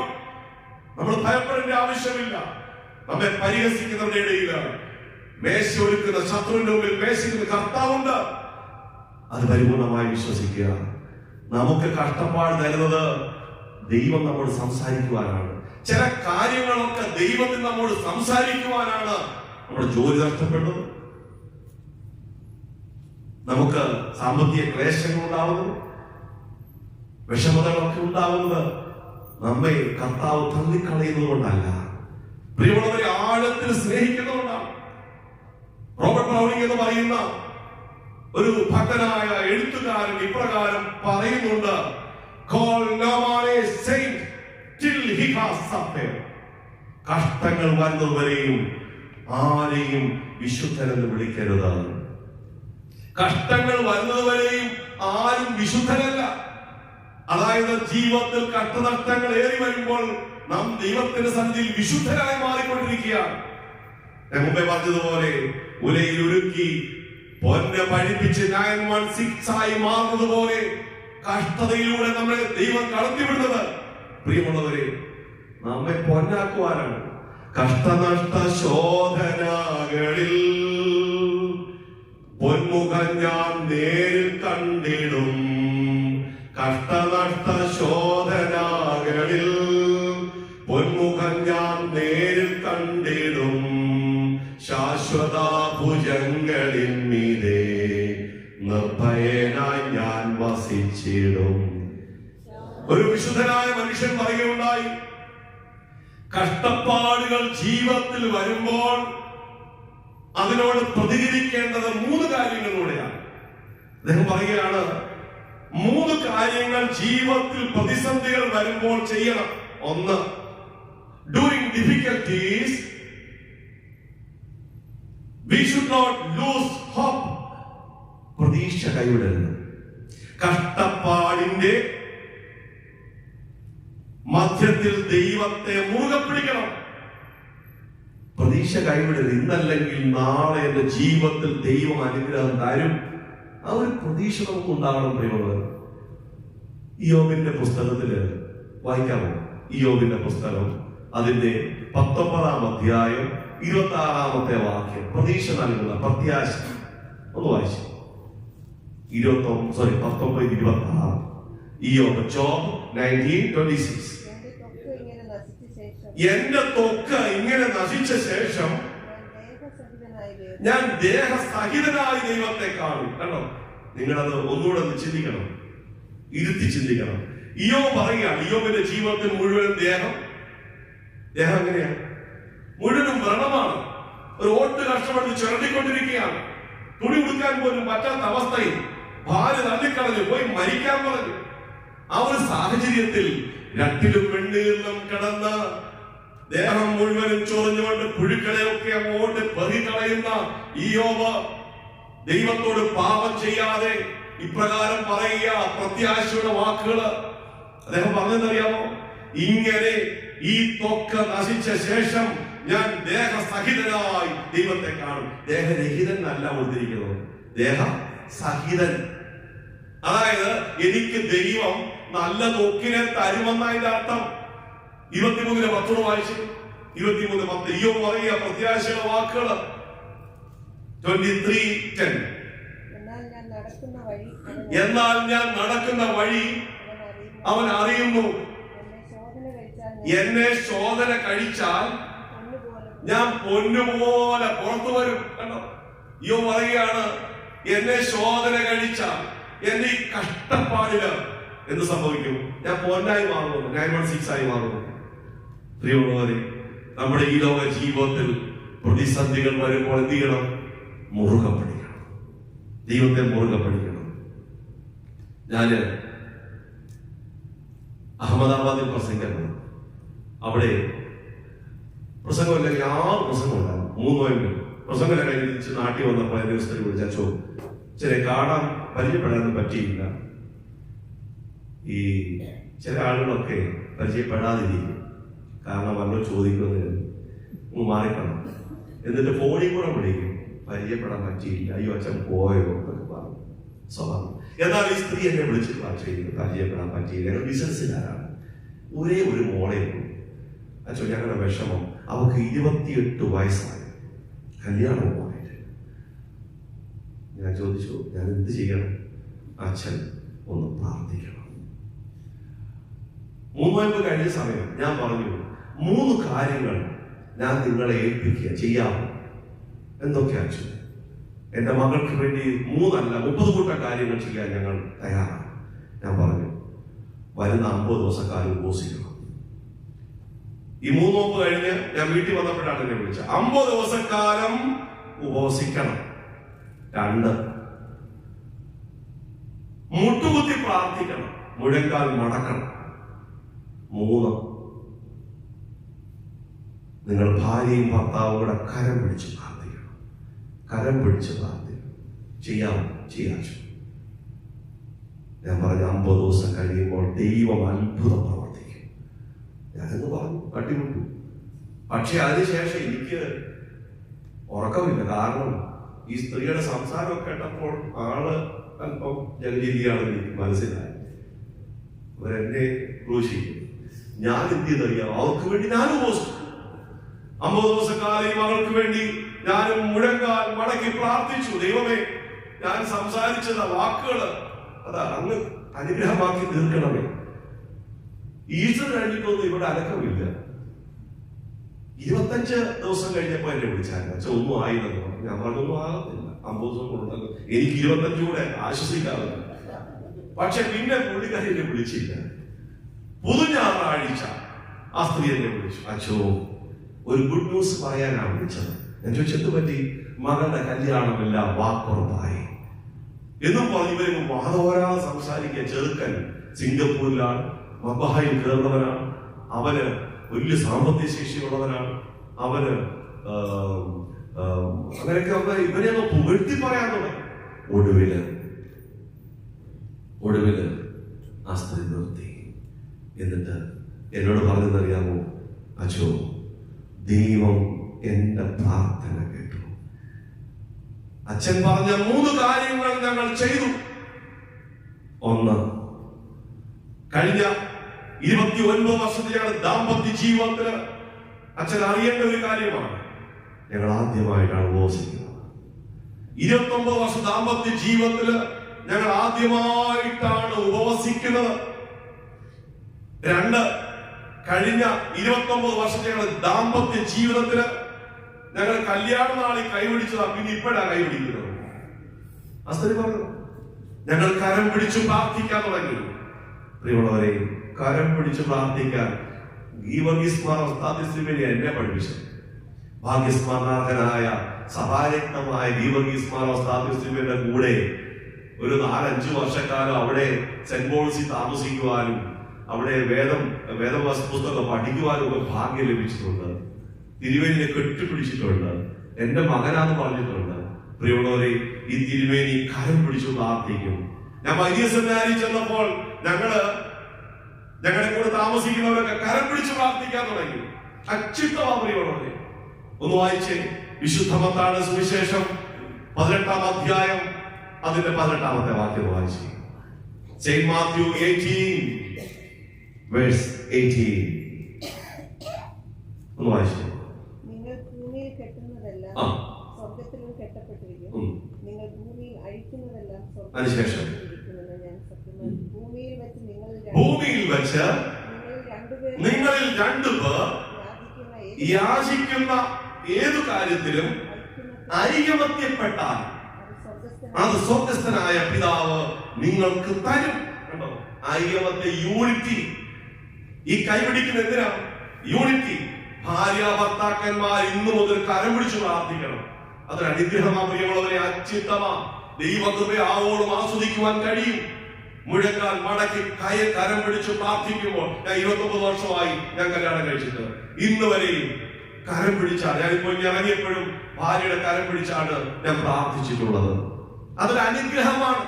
നമ്മൾ ഭയപ്പെടേണ്ട ആവശ്യമില്ല. നമ്മെ പരിഹസിക്കുന്നവരുടെ ഇടയിൽ മേശ ഒരുക്കുന്ന ശത്രുവിന്റെ മുമ്പിൽ മേശിക്കുന്ന കർത്താവുണ്ട്. അത് പരിപൂർണമായി വിശ്വസിക്കുക. നമുക്ക് കഷ്ടപ്പാട് തരുന്നത് ദൈവം നമ്മോട് സംസാരിക്കുവാനാണ്. ചില കാര്യങ്ങളൊക്കെ ദൈവത്തിന് നമ്മോട് സംസാരിക്കുവാനാണ് നമ്മുടെ ജോലി നഷ്ടപ്പെടുന്നത്, നമുക്ക് സാമ്പത്തിക ക്ലേശങ്ങൾ ഉണ്ടാവുന്നത്, വിഷമതകളൊക്കെ ഉണ്ടാവുന്നത് നമ്മെ കർത്താവ് തള്ളിക്കളയുന്നത് കൊണ്ടല്ല, പ്രിയമുള്ളവരെ ആഴത്തിൽ സ്നേഹിക്കുന്നതുകൊണ്ടാണ്. റോബർട്ട് ബ്രൗണിംഗ് എന്ന് പറയുന്ന ഒരു ഭക്തനായ എഴുത്തുകാരൻ ഇപ്രകാരം പറയുന്നുണ്ട്, കഷ്ടങ്ങൾ വരുന്നവരെയും ആരെയും വിശുദ്ധനെന്ന് വിളിക്കരുത്. കഷ്ടങ്ങൾ വരുന്നവരെയും ആരും വിശുദ്ധനല്ല. അതായത് ജീവിതത്തിൽ കഷ്ടനഷ്ടങ്ങൾ ഏറി വരുമ്പോൾ നാം ദൈവത്തിന്റെ സന്നിധിയിൽ വിശുദ്ധരായി മാറിക്കൊണ്ടിരിക്കുകയാണ്. ഞാൻ മുമ്പേ പറഞ്ഞതുപോലെ ഉലയിൽ ഒരുക്കി പൊന്നെ പഴിപ്പിച്ച് 916 മാറുന്നത് പോലെ കഷ്ടതയിലൂടെ നമ്മളെ ദൈവം കടത്തിവിടുന്നത് പ്രിയമുള്ളവരെ നമ്മെ പൊന്നാക്കുവാനാണ്. കഷ്ടനഷ്ട ശോധനകളിൽ പൊന്മുഖം ഞാൻ നേരിൽ കണ്ടിടും. കഷ്ടനഷ്ട ശോധനകളിൽ പൊന്മുഖം ഞാൻ നേരിൽ കണ്ടിടും. ശാശ്വത ഭുജങ്ങളിൽ മീതെ നിർഭയനായി ഞാൻ വസിച്ചിടും. ഒരു വിശുദ്ധനായ മനുഷ്യൻ പറയുകയുണ്ടായി, കഷ്ടപ്പാടുകൾ ജീവിതത്തിൽ വരുമ്പോൾ അതിനോട് പ്രതികരിക്കേണ്ടത് 3 കാര്യങ്ങളിലൂടെയാണ്. അദ്ദേഹം പറയുകയാണ്, 3 കാര്യങ്ങൾ ജീവിതത്തിൽ പ്രതിസന്ധികൾ വരുമ്പോൾ ചെയ്യണം. 1, during difficulties we should not lose hope. പ്രതീക്ഷ കൈവിടരുത്. കഷ്ടപ്പാടിന്റെ മധ്യത്തിൽ ദൈവത്തെ മുറുകെ പിടിക്കണം. പ്രതീക്ഷ കൈവിടരുത്. ഇന്നല്ലെങ്കിൽ നാളെ എന്റെ ജീവിതത്തിൽ ദൈവം അനുഗ്രഹം തരും. ആ ഒരു പ്രതീക്ഷ നമുക്ക് ഉണ്ടാകണം പ്രിയമുള്ളവർ. ഇയ്യോബിന്റെ പുസ്തകത്തില് വായിക്കാമോ? ഇയ്യോബിന്റെ പുസ്തകം അതിന്റെ 19-ാം അധ്യായം 26-ാമത്തെ വാക്യം. പ്രതീക്ഷ നൽകുന്ന പ്രത്യാശ. ഒന്ന് വായിച്ചു. 19:26. ഇയ്യോബ്, ജോബ് 19:26. എന്റെ ത്വക്ക് ഇങ്ങനെ നശിച്ച ശേഷം ഞാൻ ദേഹസഹിതനായി ദൈവത്തെ കാണും. കണ്ടോ? നിങ്ങളത് ഒന്നുകൂടെ ഒന്ന് ചിന്തിക്കണം, ഇരുത്തി ചിന്തിക്കണം. ഇയ്യോബ് പറയുകയാണ്, ഇയ്യോബിന്റെ ജീവിതത്തിൽ മുഴുവൻ ദേഹം എങ്ങനെയാണ്? മുഴുവനും വ്രണമാണ്. ഒരു ഓട്ട് കഷ്ടപ്പെട്ട് ചുരണ്ടിക്കൊണ്ടിരിക്കുകയാണ്. തുണി ഉടുക്കാൻ പോലും പറ്റാത്ത അവസ്ഥയിൽ ഭാര്യ തള്ളിക്കളഞ്ഞു, പോയി മരിക്കാൻ പറഞ്ഞു. ആ ഒരു സാഹചര്യത്തിൽ രട്ടിലും വെണ്ണീരിലും കിടന്ന ദേഹം മുഴുവനും ചൊറിഞ്ഞുകൊണ്ട് പുഴുക്കളെയൊക്കെ അങ്ങോട്ട് പെറികളയുന്ന ഇയ്യോബ് ദൈവത്തോട് പാപം ചെയ്യാതെ ഇപ്രകാരം പറയുക, പ്രത്യാശയുടെ വാക്കുകൾ. അദ്ദേഹം പറഞ്ഞെന്നറിയാമോ? ഇങ്ങനെ ഈ ത്വക്ക് നശിച്ച ശേഷം ഞാൻ ദേഹസഹിതനായി ദൈവത്തെ കാണും. ദേഹരഹിതൻ അല്ല കൊടുത്തിരിക്കുന്നത്, ദേഹസഹിതൻ. അതായത് എനിക്ക് ദൈവം നല്ല ത്വക്കിനെ തരുമെന്നതിന്റെ അർത്ഥം. 23:10 വായിച്ചു. 23:10 ഇയ്യോബ് പറയുക പ്രത്യാശയുടെ വാക്കുകൾ. 23:10 എന്നാൽ ഞാൻ നടക്കുന്ന വഴി അവൻ അറിയുന്നു. എന്നെ ശോധന കഴിച്ചാൽ ഞാൻ പൊന്നുപോലെ പുറത്തു വരും. കണ്ടോ? ഇയ്യോബ് പറയുകയാണ്, എന്നെ ശോധന കഴിച്ചാൽ, എന്റെ ഈ കഷ്ടപ്പാടില് എന്ത് സംഭവിക്കും? ഞാൻ പൊന്നായി മാറുന്നു, 916 ആയി മാറുന്നു. പ്രിയമുള്ളവരെ, നമ്മുടെ ഈ ലോക ജീവിതത്തിൽ പ്രതിസന്ധികൾ വരുമ്പോൾ എന്ത് ചെയ്യണം? മുറുകെ പിടിക്കണം, ദൈവത്തെ മുറുകെ പിടിക്കണം. ഞാന് അഹമ്മദാബാദിൽ പ്രസംഗിക്കുന്നു. അവിടെ പ്രസംഗമില്ലെങ്കിൽ 6 പ്രസംഗം ഉണ്ടാകും. 3 നോയമ്പിൽ പ്രസംഗം കഴിഞ്ഞ് നാട്ടിൽ വന്നപ്പോൾ എന്റെ ദിവസത്തിൽ വിളിച്ചോ, ചില കാണാൻ പരിചയപ്പെടാനൊന്നും പറ്റിയില്ല. ഈ ചില ആളുകളൊക്കെ പരിചയപ്പെടാതിരിക്കും, കാരണം വല്ലോ ചോദിക്കുന്നതിന് മാറിക്കണം. എന്നിട്ട് ഫോണിൽ കൂടെ വിളിക്കും, പരിചയപ്പെടാൻ പറ്റിയില്ല, അയ്യോ അച്ഛൻ പോയോ എന്നൊക്കെ പറഞ്ഞു. സ്വഭാവം. എന്നാൽ ഈ സ്ത്രീ എന്നെ വിളിച്ചിട്ട് പരിചയപ്പെടാൻ പറ്റിയില്ല. ഞങ്ങൾ ബിസിനസ്സിലാരാണ്, ഒരേ ഒരു മോളെ ഉള്ളൂ. അച്ഛൻ ഞങ്ങളുടെ വിഷമം, അവർക്ക് 28 വയസ്സായി, കല്യാണവുമായിട്ട്. ഞാൻ ചോദിച്ചു, ഞാൻ എന്ത് ചെയ്യണം? അച്ഛൻ ഒന്ന് പ്രാർത്ഥിക്കണം. 3 നോയമ്പ് കഴിഞ്ഞ സമയം ഞാൻ പറഞ്ഞു, 3 കാര്യങ്ങൾ ഞാൻ നിങ്ങളെ ഏൽപ്പിക്കുക, ചെയ്യാമോ? എന്തൊക്കെയാ അച്ഛൻ? എന്റെ മകൾക്ക് വേണ്ടി 3 അല്ല 30 കൂട്ടം കാര്യങ്ങൾ ചെയ്യാൻ ഞങ്ങൾ തയ്യാറാണ്. ഞാൻ പറഞ്ഞു, വരുന്ന 50 ദിവസക്കാലം ഉപവസിക്കണം. ഈ 3 നോമ്പ് കഴിഞ്ഞ് ഞാൻ വീട്ടിൽ വന്നപ്പോഴാണ് എന്നെ വിളിച്ചത്. 50 ദിവസക്കാലം ഉപവസിക്കണം. 2, മുട്ടുകുത്തി പ്രാർത്ഥിക്കണം, മുഴങ്കാൽ മടക്കണം. 3, നിങ്ങൾ ഭാര്യയും ഭർത്താവും കൂടെ കരം പിടിച്ച് പ്രാർത്ഥിക്കണം. കരം പിടിച്ച് പ്രാർത്ഥിക്കണം. ചെയ്യാമോ? ചെയ്യാം. ഞാൻ പറഞ്ഞ 50 ദിവസം കഴിയുമ്പോൾ ദൈവം അത്ഭുതം പ്രവർത്തിക്കും. ഞാനെന്ന് പറഞ്ഞു, തട്ടിവിട്ടു. പക്ഷെ അതിനുശേഷം എനിക്ക് ഉറക്കമില്ല. കാരണം ഈ സ്ത്രീയുടെ സംസാരമൊക്കെ കേട്ടപ്പോൾ ആള് അല്പം ജനരീതിയാണെന്ന് എനിക്ക് മനസ്സിലായി. അവരെന്നെ ക്രൂശിക്കും. ഞാൻ എന്ത് ചെയ്തറിയാം? അവർക്ക് വേണ്ടി ഞാൻ ഉപവസിച്ചു. 50 ദിവസക്കാലം മകൾക്ക് വേണ്ടി ഞാനും മുഴങ്കാൽ മടക്കി പ്രാർത്ഥിച്ചു. ദൈവമേ, ഞാൻ സംസാരിച്ചത് വാക്കുകൾ അതാ അങ്ങ് അനുഗ്രഹമാക്കി തീർക്കണമേ. ഈസ്റ്റർ കഴിഞ്ഞിട്ടൊന്നും ഇവിടെ അനക്കമില്ല. 25 ദിവസം കഴിഞ്ഞപ്പോ എന്നെ വിളിച്ചായിരുന്നു. അച്ഛൻ ഒന്നും ആയില്ലെന്ന് പറഞ്ഞു. ഞാൻ പറഞ്ഞൊന്നും ആകത്തില്ല, 50 ദിവസം കൊണ്ടല്ലോ, എനിക്ക് 25 കൂടെ ആശ്വസിക്കാറില്ല. പക്ഷെ പിന്നെ പുള്ളിക്കാരി എന്നെ വിളിച്ചില്ല. പുതു ഞായറാഴ്ച ആ സ്ത്രീ എന്നെ വിളിച്ചു. അച്ഛോ, ഒരു ഗുഡ് ന്യൂസ് പറയാനാണ് വിളിച്ചത്. ഞാൻ ചോദിച്ചത് പറ്റി? മകളുടെ കല്യാണമെല്ലാം വാക്കുറപ്പായി എന്നും പറഞ്ഞു. ഇവരും വാദോരാതെ സംസാരിക്കുക. ചെറുക്കൻ സിംഗപ്പൂരിലാണ്, മബഹായിൽ കയറുന്നവനാണ്. അവന് വലിയ സാമ്പത്തിക ശേഷിയുള്ളവനാണ്. അവന് അങ്ങനെയൊക്കെ ഇവനെ പുകഴ്ത്തി പറയാൻ തുടങ്ങി. ഒടുവില് ആ സ്ത്രീ നിർത്തി. എന്നിട്ട് എന്നോട് പറഞ്ഞതറിയാമോ? അച്ഛോ, ദൈവം എന്റെ പ്രാർത്ഥന കേട്ടു. അച്ഛൻ പറഞ്ഞ 3 കാര്യങ്ങൾ ഞങ്ങൾ ചെയ്തു. ഒന്ന്, കഴിഞ്ഞ 29 വർഷത്തെ ഞങ്ങളുടെ ദാമ്പത്യ ജീവിതത്തില് അച്ഛൻ അറിയേണ്ട ഒരു കാര്യമാണ്. ഞങ്ങൾ ആദ്യമായിട്ടാണ് ഉപവസിക്കുന്നത്. 29 വർഷം ദാമ്പത്യ ജീവിതത്തില് ഞങ്ങൾ ആദ്യമായിട്ടാണ് ഉപവസിക്കുന്നത്. 2, കഴിഞ്ഞ 29 വർഷത്തെ ഞങ്ങളുടെ ദാമ്പത്യ ജീവിതത്തില് ഞങ്ങൾ കല്യാണ നാളിൽ കൈപിടിച്ചതാ, പിന്നെ ഇപ്പോഴാ കൈപിടിക്കുന്നത്. അസ്ത്രീ പറഞ്ഞു, ഞങ്ങൾ കരം പിടിച്ചു പ്രാർത്ഥിക്കാൻ തുടങ്ങി. പ്രിയമുള്ളവരെ, കരം പിടിച്ച് പ്രാർത്ഥിക്കാൻ എന്നെ പഠിപ്പിച്ചത്. ഭാഗ്യസ്മരണാർഹനായ സഭാരത്നമായ ഗീവർഗീസ്മാരുടെ കൂടെ ഒരു 4-5 വർഷക്കാലം അവിടെ സെന്റ് പോൾസിൽ താമസിക്കുവാനും അവിടെ വേദപുസ്തകം പഠിക്കുവാനും ഒക്കെ ഭാഗ്യം ലഭിച്ചിട്ടുണ്ട്. തിരുവേനിയെ കെട്ടിപ്പിടിച്ചിട്ടുണ്ട്. എന്റെ മകനാന്ന് പറഞ്ഞിട്ടുണ്ട്. പ്രിയമുള്ളവരെ, ഈ തിരുവേനി കരം പിടിച്ചു പ്രാർത്ഥിക്കും. ഞാൻ വലിയ സെമിനാരിൽ ചെന്നപ്പോൾ ഞങ്ങളുടെ കൂടെ താമസിക്കുന്നവരൊക്കെ കരം പിടിച്ച് പ്രാർത്ഥിക്കാൻ തുടങ്ങി. അച്യുതമാ പ്രിയമുള്ളവരെ, ഒന്ന് വായിച്ചേ. വിശുദ്ധ മത്തായിയുടെ സുവിശേഷം 18-ാം അധ്യായം അതിന്റെ 18-ാമത്തെ വാക്യം വായിച്ചു. സെയിന്റ് മാത്യു 18:18 ഒന്ന് വായിച്ചു. നിങ്ങൾ ഭൂമിയിൽ കെട്ടുന്നതെല്ലാം സ്വർഗ്ഗത്തിലും കെട്ടപ്പെട്ടിരിക്കും. നിങ്ങൾ ഭൂമിയിൽ അഴിക്കുന്നതെല്ലാം അതിനുശേഷം ഭൂമിയിൽ വെച്ച് നിങ്ങളിൽ 2 പേർ യാചിക്കുന്ന ഏതു കാര്യത്തിലും ഐകമത്യപ്പെട്ടാൽ അത് സ്വർഗ്ഗസ്ഥനായ പിതാവ് നിങ്ങൾക്ക് തരും. കണ്ടോ? ഐകമത്യ, യൂണിറ്റി. ഈ കൈപിടിക്കുന്ന എന്തിനാ? യൂണിറ്റി. ഭാര്യ ഭർത്താക്കന്മാർ ഇന്നു മുതൽ കരം പിടിച്ചു പ്രാർത്ഥിക്കണം. അതൊരു അനുഗ്രഹമാ പ്രിയമുള്ളവരെ, അച്യുതമാ. ദൈവകൃപയെ ആവോളം ആസ്വദിക്കുവാൻ കഴിയും. മുഴങ്കാൽ മടക്കി കരം പിടിച്ച് പ്രാർത്ഥിക്കുമ്പോൾ, ഞാൻ 29 വർഷമായി ഞാൻ കല്യാണം കഴിച്ചിട്ട് ഇന്ന് വരെയും കരം പിടിച്ചാണ് ഞാനിപ്പോൾ ഇറങ്ങിയപ്പോഴും ഭാര്യയുടെ കരം പിടിച്ചാണ് ഞാൻ പ്രാർത്ഥിച്ചിട്ടുള്ളത്. അതൊരു അനുഗ്രഹമാണ്.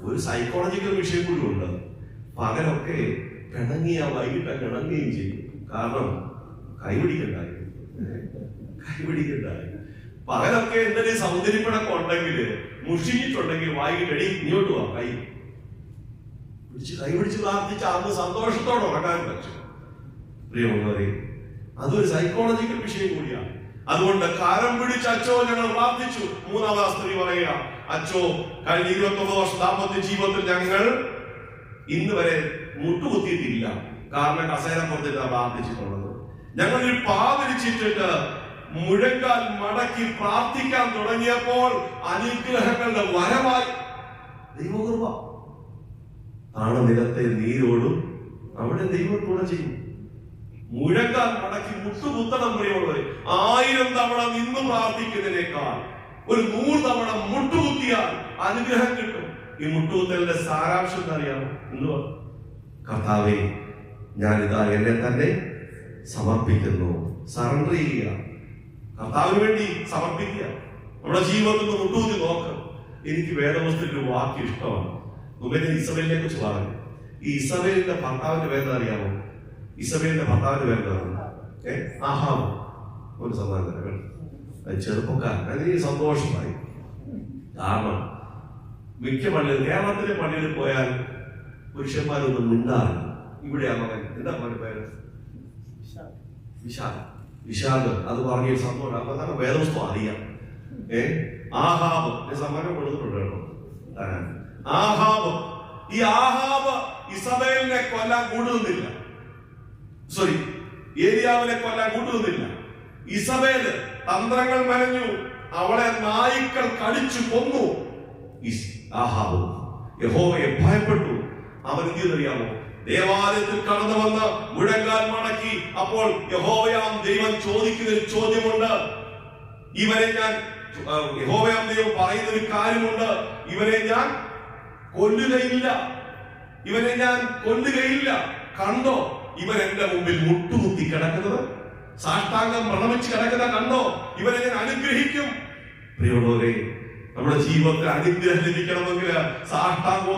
ഒരു സൈക്കോളജിക്കൽ വിഷയം കൂടി ഉണ്ട്. പകലൊക്കെ പിണങ്ങിയ വൈകിട്ട് കിണങ്ങുകയും ചെയ്യും. കാരണം കൈപിടിക്കണ്ടായി. പകലൊക്കെ എന്തെങ്കിലും സൗന്ദര്യപ്പണൊക്കെ ഉണ്ടെങ്കിൽ, മുഷിഞ്ഞിട്ടുണ്ടെങ്കിൽ വൈകിട്ട് എടി ഇങ്ങോട്ട് പോവാ, കൈ പിടിച്ച് പ്രാർത്ഥിച്ച അന്ന് സന്തോഷത്തോടെ ഉറങ്ങാൻ പറ്റും. പ്രിയമുള്ളവരെ, അതൊരു സൈക്കോളജിക്കൽ വിഷയം കൂടിയാണ്. അതുകൊണ്ട് കരം പിടിച്ച് അച്ചോ ഞങ്ങൾ പ്രാർത്ഥിച്ചു. 3-ാമത് സ്ത്രീ പറയുക, അച്ചോ, കഴിഞ്ഞ 29 വർഷം ദാമ്പത്യ ജീവിതത്തിൽ ഞങ്ങൾ ഇന്ന് വരെ മുട്ടുകുത്തിയിട്ടില്ല. കാരണം കസേര പുറത്തിട്ടാണ് പ്രാർത്ഥിച്ചിട്ടുള്ളത്. ഞങ്ങൾ ഒരു പാതിരിച്ചിട്ട് മുഴങ്കാൽ മടക്കി പ്രാർത്ഥിക്കാൻ തുടങ്ങിയപ്പോൾ അനുഗ്രഹങ്ങളുടെ വരവായി ദൈവകൃപ. താണനിലത്തെ നീരോടും അവിടെ ദൈവത്തോടെ ചെയ്യും. മുഴങ്കാൽ മടക്കി മുട്ടുകുത്തണം പ്രിയമുള്ളവരെ. 1000 തവണ നിന്ന് പ്രാർത്ഥിക്കുന്നതിനേക്കാൾ ഒരു 100 തവണ മുട്ടുകുത്തിയാൽ അനുഗ്രഹം കിട്ടും. ഈ മുട്ടുകുത്തലിന്റെ സാരാംശം അറിയാമോ? എന്തുവാ? കർത്താവേ, ഞാനിതാ എന്നെ തന്നെ സമർപ്പിക്കുന്നു. സറണ്ടർ ചെയ്യുക, കർത്താവിന് വേണ്ടി സമർപ്പിക്കുക. നമ്മുടെ ജീവിതത്തിൽ നിന്ന് മുട്ടുകുത്തി നോക്കാം. എനിക്ക് വേദപുസ്തകത്തിൽ ഒരു വാക്യം ഇഷ്ടമാണ്. മുമ്പേ ഇസബേലിനെ കുറിച്ച് പറഞ്ഞു. ഈ ഇസബേലിന്റെ ഭർത്താവിന്റെ പേര് അറിയാമോ? ഇസബേലിന്റെ ഭർത്താവിന്റെ പേര് ആഹാബ്. ഒരു സമാധാനം, ചെറുപ്പക്കാരൻ. അതിന് സന്തോഷമായി. കാരണം മിക്ക പള്ളികൾ, കേരളത്തിലെ പള്ളിയിൽ പോയാൽ പുരുഷന്മാരൊന്നും മിണ്ടാറില്ല. ഇവിടെ ആ മകൻ, എന്താ മകൻ പേര്? വിശാഖ്. അത് പറഞ്ഞ സംഭവം അപ്പൊ തന്നെ വേദവസ്തു അറിയാം. ആഹാബ് സമ്മാനം കൊടുത്തിട്ടുണ്ട് കേട്ടോ. ആഹാബ്, ഈ ആഹാബ് ഇസബേലിനെ കൊല്ലാൻ കൂട്ടുന്നില്ല. ഏലിയാവിനെ കൊല്ലാൻ കൂട്ടുന്നില്ല. ഇസബേല് തന്ത്രങ്ങൾ മെനഞ്ഞു, അവളെ നായ്ക്കൾ കടിച്ചു കൊന്നു. ആഹാബ് യഹോവയെ ഭയപ്പെട്ടു. അവൻ എന്ത് ചെയ്തറിയാമോ? ദേവാലയത്തിൽ കടന്നു വന്ന് മുഴങ്കാൽ മടക്കി. അപ്പോൾ യഹോവയാം ദൈവം ചോദിക്കുന്ന ഒരു ചോദ്യമുണ്ട്. ഇവരെ ഞാൻ, യഹോവയാം ദൈവം പറയുന്ന ഒരു കാര്യമുണ്ട്, ഇവരെ ഞാൻ കൊല്ലുകയില്ല, ഇവരെ ഞാൻ കൊല്ലുകയില്ല. കണ്ടോ ഇവൻ എന്റെ മുമ്പിൽ മുട്ടുകുത്തി കിടക്കുന്നത്, സാഷ്ടാംഗം പ്രണമിച്ച് കിടക്കുന്ന കണ്ടോ, ഇവരെ ഞാൻ അനുഗ്രഹിക്കും. പ്രിയമുള്ളവരെ, നമ്മുടെ ജീവിതത്തിൽ അനുഗ്രഹം ലഭിക്കണമെങ്കിൽ സാഷ്ടാംഗം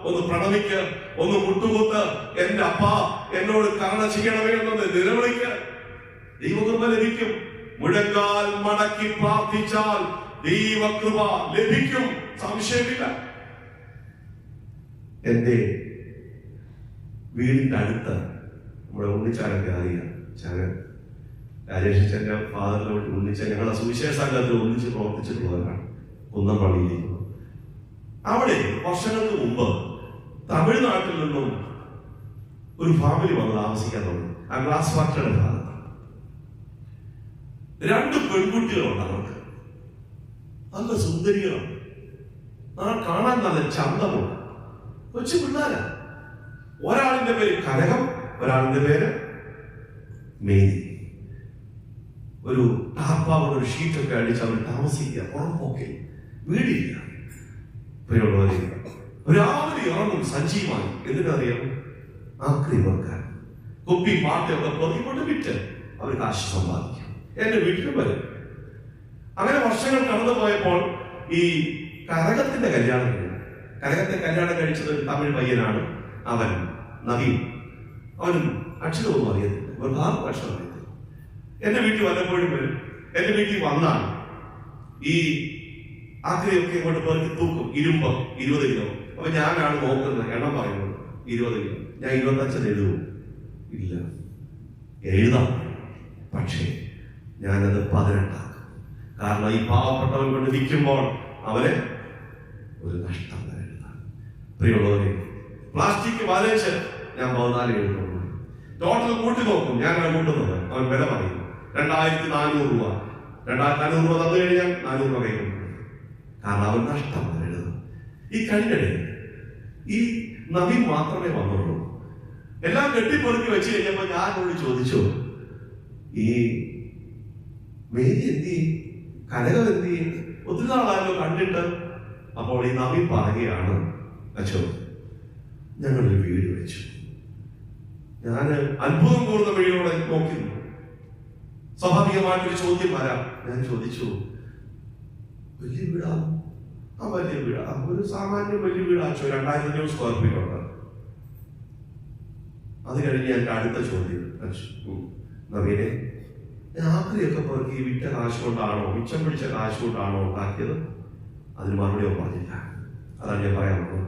ഒന്ന് പ്രണമിക്ക്, ഒന്ന് മുട്ടുകുത്ത്. എന്റെ അപ്പ എന്നോട് കരുണ ചെയ്യണമേ എന്നത് നിലവിളിക്ക്. ദൈവകൃപ ലഭിക്കും. മുഴങ്കാൽ മടക്കി പ്രാർത്ഥിച്ചാൽ ദൈവകൃപ ലഭിക്കും, സംശയമില്ല. എന്റെ വീടിന്റെ അടുത്ത് നമ്മുടെ ഉണ്ണിച്ചാനൊക്കെ അറിയാം. രാജേഷ് അച്ഛൻ്റെ ഫാദറിനോട് ഒന്നിച്ച് ഞങ്ങളുടെ സുവിശേഷ സംഘത്തിൽ ഒന്നിച്ച് പ്രവർത്തിച്ചിട്ടുള്ളവരാണ്. കുന്നംപള്ളിയിലേക്ക്. അവിടെ വർഷങ്ങൾക്ക് മുമ്പ് തമിഴ്നാട്ടിൽ നിന്നും ഒരു ഫാമിലി വന്ന് താമസിക്കാൻ തുടങ്ങി. ആ ഗ്ലാസ് ഫാക്ടറിയുടെ ഭാഗത്ത് 2 പെൺകുട്ടികളുണ്ട്. അവർക്ക് നല്ല സുന്ദരികളാണ്, കാണാൻ നല്ല ചന്തമുണ്ട്, കൊച്ചു പിള്ളേര. ഒരാളിന്റെ പേര് കനകം, ഒരാളിന്റെ പേര് മേരി. ഒരു ടാപ്പാവുന്ന ഒരു ഷീറ്റൊക്കെ അടിച്ച് അവർ താമസിക്കുക. ഉറപ്പൊക്കെ വീടില്ല. പ്രിയമുള്ളവരെ, രാവിലെ ഇറങ്ങും സജീവമായി. എന്തിനറിയാം? ആക്രി വെക്കാൻ കുപ്പി പാട്ടയൊക്കെ പൊതിക്കൊണ്ട് വിറ്റ് അവർ കാശ് സമ്പാദിക്കും. എന്റെ വീട്ടിലും വരും. അങ്ങനെ വർഷങ്ങൾ കടന്നു പോയപ്പോൾ ഈ കനകത്തിന്റെ കല്യാണം കഴിഞ്ഞു. കനകത്തെ കല്യാണം കഴിച്ചത് ഒരു തമിഴ് പയ്യനാണ്. അവൻ നവീൻ. അവനും അക്ഷരമൊന്നും അറിയത്തില്ല, ഒരു 6 അക്ഷരം അറിയത്തില്ല. എന്റെ വീട്ടിൽ വല്ലപ്പോഴും വരും. എന്റെ വീട്ടിൽ വന്നാൽ ഈ ആക്രിയൊക്കെ ഇങ്ങോട്ട് പെറുക്കി തൂക്കും. ഇരുമ്പ് 20 കിലോ. അപ്പൊ ഞാനാണ് നോക്കുന്നത്, എണ്ണം പറയുന്നത് 20 കിലോ. ഞാൻ 25 എഴുതുമോ? ഇല്ല, എഴുതാം. പക്ഷേ ഞാനത് 18 ആക്കും. കാരണം ഈ പാവപ്പെട്ടവൻ കൊണ്ട് വിൽക്കുമ്പോൾ അവന് ഒരു നഷ്ടം വരരുതാണ്. പ്രിയമുള്ളവരെ, പ്ലാസ്റ്റിക് വരച്ച് ഞാൻ 14 എഴുതുന്നു. ടോട്ടൽ കൂട്ടി നോക്കും. ഞാനാണ് കൂട്ടുന്നത്. അവൻ വില പറയും 2400 രൂപ. 2400 രൂപ തന്നു കഴിഞ്ഞാൽ 400 രൂപ കൈ കൊടുക്കും. കാരണം അവൻ നഷ്ടം വരരുത്. ഈ കഴിഞ്ഞിടെ ഈ നവീൻ മാത്രമേ വന്നുള്ളൂ. എല്ലാം കെട്ടിപ്പൊറുക്കി വെച്ച് കഴിഞ്ഞപ്പോ ഞാനോട് ചോദിച്ചു, ഈ മേരി എന്ത് ചെയ്യും, കനകം എന്ത് ചെയ്യും? ഒത്തിരി നാളായല്ലോ കണ്ടിട്ട്. അപ്പോൾ ഈ നവീൻ പറയുകയാണ്, അച്ഛോ ഞങ്ങളൊരു വീട് വെച്ചു. ഞാൻ അത്ഭുതം കൂടുന്ന വഴിയോടെ നോക്കുന്നു. സ്വാഭാവികമായിട്ടൊരു ചോദ്യം വരാം. ഞാൻ ചോദിച്ചു, വലിയ വീടാ? ആ വലിയ വീടാ. ഒരു സാമാന്യ വലിയ വീടാച്ചോ, 2500 സ്ക്വയർ ഫീറ്റ് ഉണ്ട്. അത് കഴിഞ്ഞ് എന്റെ അടുത്ത ചോദ്യം, നവീനെ ആക്രിയൊക്കെ പെറുക്കി വിറ്റ കാശ് കൊണ്ടാണോ, മിച്ചം പിടിച്ച കാശ് കൊണ്ടാണോ ഉണ്ടാക്കിയത്? അതിന് മറുപടിയോ പറഞ്ഞില്ല. അതാണ് ഞാൻ പറയാൻ പോകുന്നത്.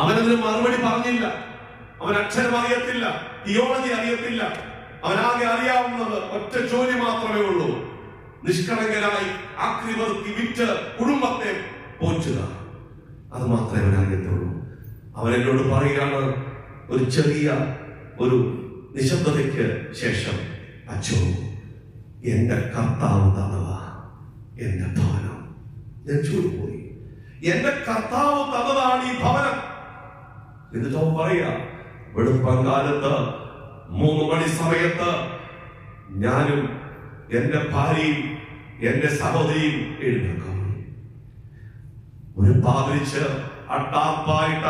അവനതിന് മറുപടി പറഞ്ഞില്ല. അവൻ അക്ഷരം അറിയത്തില്ല, തിയോളജി അറിയത്തില്ല. അവനാകെ അറിയാവുന്നത് ഒറ്റ ജോലി മാത്രമേ ഉള്ളൂ: നിഷ്കളങ്കരായി ആക്രി പെറുക്കി വിറ്റ് കുടുംബത്തെ പോറ്റുക. അത് മാത്രമേ അവൻ അറിയത്തുള്ളൂ. അവൻ എന്നോട് പറയുകയാണ്, ഒരു ചെറിയ ഒരു നിശബ്ദതയ്ക്ക് ശേഷം, അച്ഛോ എന്റെ കർത്താവ് തന്നതാ എന്റെ ഭവനം. ഞാൻ ചൂടുപോയി. എന്റെ കർത്താവ് തന്നതാണ് ഈ ഭവനം. എന്നിട്ട് അവൻ പറയാ, വെളുപ്പങ്കാലത്ത് 3 മണി സമയത്ത് ഞാനും എന്റെ ഭാര്യയും എന്റെ സഹോദരിയും എഴുന്നേൽക്കും. ഒരു പാതിരിച്ച് അട്ടാപ്പായിട്ട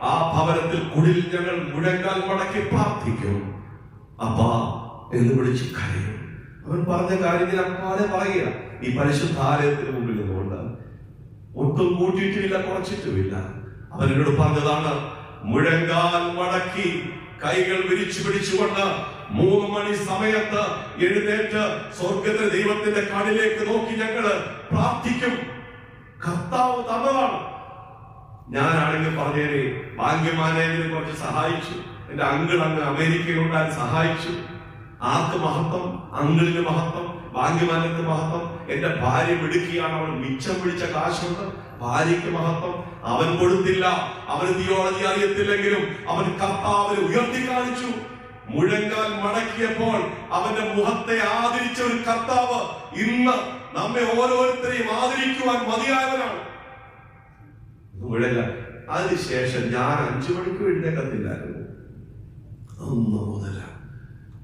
ആ ഭവനത്തിൽ കുടിൽ ഞങ്ങൾ മുഴങ്കാൽ മടക്കി പ്രാർത്ഥിക്കും. അപ്പാ എന്ന് വിളിച്ച് കരയും. അവൻ പറഞ്ഞ കാര്യം ഞാൻ അപ്പാടെ പറയുക. ഈ പരിശുദ്ധാലയത്തിന് മുമ്പിൽ നിന്നുകൊണ്ട് ഒട്ടും കൂട്ടിയിട്ടുമില്ല, കുറച്ചിട്ടുമില്ല. അവൻ എന്നോട് പറഞ്ഞതാണ്, മുഴങ്കാൽ മടക്കി കൈകൾ വിരിച്ചു പിടിച്ചുകൊണ്ട് 3 മണി സമയത്ത് എഴുന്നേറ്റ് സ്വർഗത്തിലെ ദൈവത്തിന്റെ കണ്ണിലേക്ക് നോക്കി ഞങ്ങള് പ്രാർത്ഥിക്കും. കർത്താവ് തന്നതാണ്. ഞാനാണെങ്കിൽ പറഞ്ഞേരെ, ബാങ്ക് മാനേജറെ കുറച്ച് സഹായിച്ചു, എന്റെ അങ്കിൾ അങ്ങ് അമേരിക്കയിലുണ്ടായി സഹായിച്ചു. ആർക്ക് മഹത്വം? അങ്കിളിന് മഹത്വം, ബാങ്ക് മാനേജറിന് മഹത്വം. എന്റെ ഭാര്യ മിടുക്കിയാണ്, അവൾ മിച്ചം പിടിച്ച കാശുണ്ട്, ഭാര്യയ്ക്ക് മഹത്വം. അവൻ കൊടുത്തില്ല, അവന് തിയോളജി അറിയത്തില്ലെങ്കിലും അവൻ കർത്താവിനെ ഉയർത്തി കാണിച്ചു. മുഴങ്കാൽ മടക്കിയപ്പോൾ അവന്റെ മുഖത്തെ ആദരിച്ച ഒരു കർത്താവ് ഇന്ന് നമ്മെ ഓരോരുത്തരെയും ആദരിക്കുവാൻ മതിയായവനാണ്. മുഴങ്കാൽ. അതിനുശേഷം ഞാൻ 5 മണിക്ക് എഴുന്നേക്കത്തില്ലായിരുന്നു. അന്ന് മുതല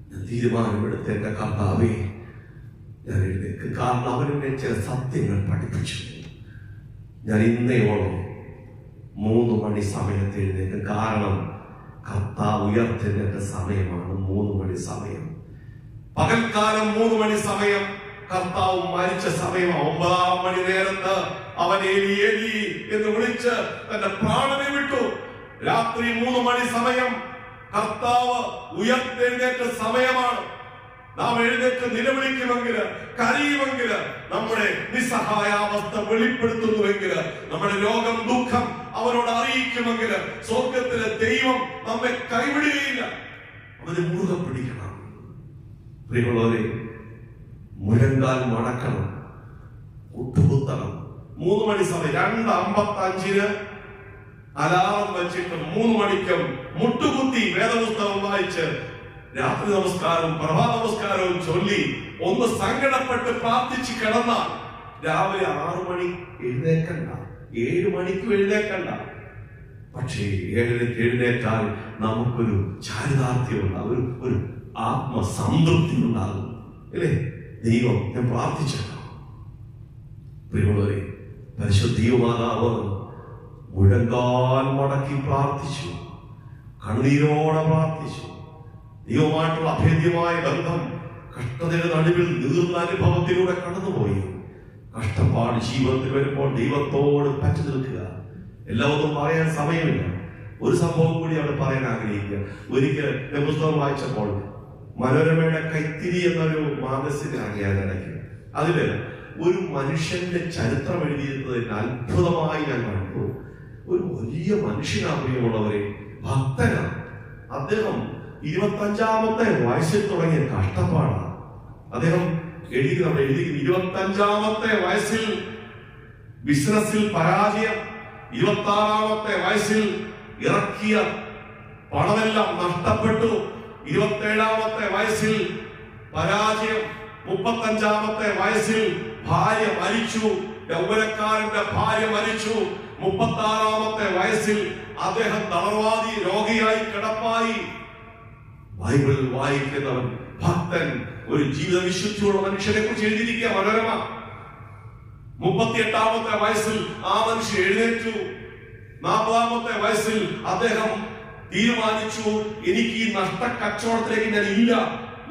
ഞാൻ തീരുമാനമെടുത്ത് എന്റെ കർത്താവേ ഞാൻ എഴുന്നേൽക്കും. കാരണം അവരെന്നെ ചില സത്യങ്ങൾ പഠിപ്പിച്ചു. ഞാൻ ഇന്നയോളം 3 മണി സമയത്ത് എഴുന്നേൽക്കും. കാരണം കർത്താവ് ഉയർത്തുന്ന സമയമാണ് 3 മണി സമയം. പകൽക്കാലം 3 മണി സമയം, കർത്താവ് മരിച്ച സമയം 9-ാം മണി നേരത്ത് അവൻ ഏലി ഏലി എന്ന് വിളിച്ച് തന്റെ പ്രാണനെ വിട്ടു. രാത്രി 3 മണി സമയം കർത്താവ് ഉയർത്തെഴുന്നേറ്റ സമയമാണ്. നാം എഴുന്നേറ്റ് നിലവിളിക്കുമെങ്കിൽ, കരയുമെങ്കിൽ, നമ്മുടെ നിസ്സഹായാവസ്ഥ വെളിപ്പെടുത്തുന്നുവെങ്കിൽ, നമ്മുടെ രോഗം ദുഃഖം അവനോട് അറിയിക്കുമെങ്കിൽ, സ്വർഗത്തിലെ ദൈവം നമ്മെ കൈവിടുകയില്ല. അവനെ മുറുകെ പിടിക്കണം. പ്രിയമുള്ളവരെ, മുഴങ്കാൽ മടക്കണം, കുത്തുകുത്തണം. 3 മണി സമയം 2:55 അലാറം വെച്ചിട്ട് 3 മണിക്കും മുട്ടുകുത്തി വേദപുസ്തകം വായിച്ച് രാത്രി നമസ്കാരവും പ്രഭാത നമസ്കാരവും ചൊല്ലി ഒന്ന് സങ്കടപ്പെട്ട് പ്രാർത്ഥിച്ച് കിടന്നാൽ രാവിലെ 6 മണി എഴുന്നേക്കണ്ട, 7 മണിക്ക് എഴുന്നേക്കണ്ട. പക്ഷേ 7:30 എഴുന്നേറ്റാൽ നമുക്കൊരു ചാരിതാർത്ഥ്യം ഉണ്ടാകും, ഒരു ആത്മസംതൃപ്തി ഉണ്ടാകും, അല്ലേ? ദൈവം ഞാൻ പ്രാർത്ഥിച്ചേക്കാം. പ്രിയമുള്ളവരെ, പരിശുദ്ധ മാതാവ് മുഴങ്കാൽ മടക്കി പ്രാർത്ഥിച്ചു, കണ്ണീരോടെ പ്രാർത്ഥിച്ചു. ദൈവമായിട്ടുള്ള അഭേദ്യമായ ബന്ധം കഷ്ടതയുടെ നടുവിൽ നീർന്ന അനുഭവത്തിലൂടെ കടന്നുപോയി. കഷ്ടപ്പാട് ജീവിതത്തിൽ വരുമ്പോൾ ദൈവത്തോട് പറ്റി നിൽക്കുക. എല്ലാവരും പറയാൻ സമയമില്ല. ഒരു സംഭവം കൂടി അവിടെ പറയാൻ ആഗ്രഹിക്കുക. ഒരിക്കൽ ഞാൻ പുസ്തകം വായിച്ചപ്പോൾ മനോരമയുടെ കൈത്തിരി എന്നൊരു മാഗസിനാണ് ഞാൻ ഇടയ്ക്ക്. അതില് ഒരു മനുഷ്യന്റെ ചരിത്രം എഴുതിയിരുന്നതിന് അത്ഭുതമായി ഞാൻ കണ്ടു. ഒരു വലിയ മനുഷ്യനാപ്രിയമുള്ളവരെ, ഭക്തനാണ് അദ്ദേഹം. 25-ാമത്തെ വയസ്സിൽ തുടങ്ങിയ കഷ്ടപ്പാടാണ്. അദ്ദേഹം എഴുതി 25-ാമത്തെ വയസ്സിൽ ബിസിനസ്സിൽ പരാജയം, 26-ാമത്തെ വയസ്സിൽ ഇറക്കിയ പണമെല്ലാം നഷ്ടപ്പെട്ടു, 27-ാമത്തെ വയസ്സിൽ പരാജയം, 35-ാമത്തെ വയസ്സിൽ ഭാര്യ മരിച്ചു, യൗവനക്കാരന്റെ ഭാര്യ മരിച്ചു, 36-ാമത്തെ വയസ്സിൽ അദ്ദേഹം തളർവാദി രോഗിയായി കിടപ്പായി. ബൈബിൾ വായിക്കുന്നവൻ, ഭക്തൻ, ഒരു ജീവിത വിശുദ്ധിയുള്ള മനുഷ്യനെ കുറിച്ച് എഴുതിയിരിക്കുക മനോരമ. 38-ാമത്തെ വയസ്സിൽ ആ മനുഷ്യൻ എഴുന്നേറ്റു. 40-ാമത്തെ വയസ്സിൽ അദ്ദേഹം തീരുമാനിച്ചു, എനിക്ക് ഈ നഷ്ട കച്ചവടത്തിലേക്ക് ഞാൻ ഇല്ല,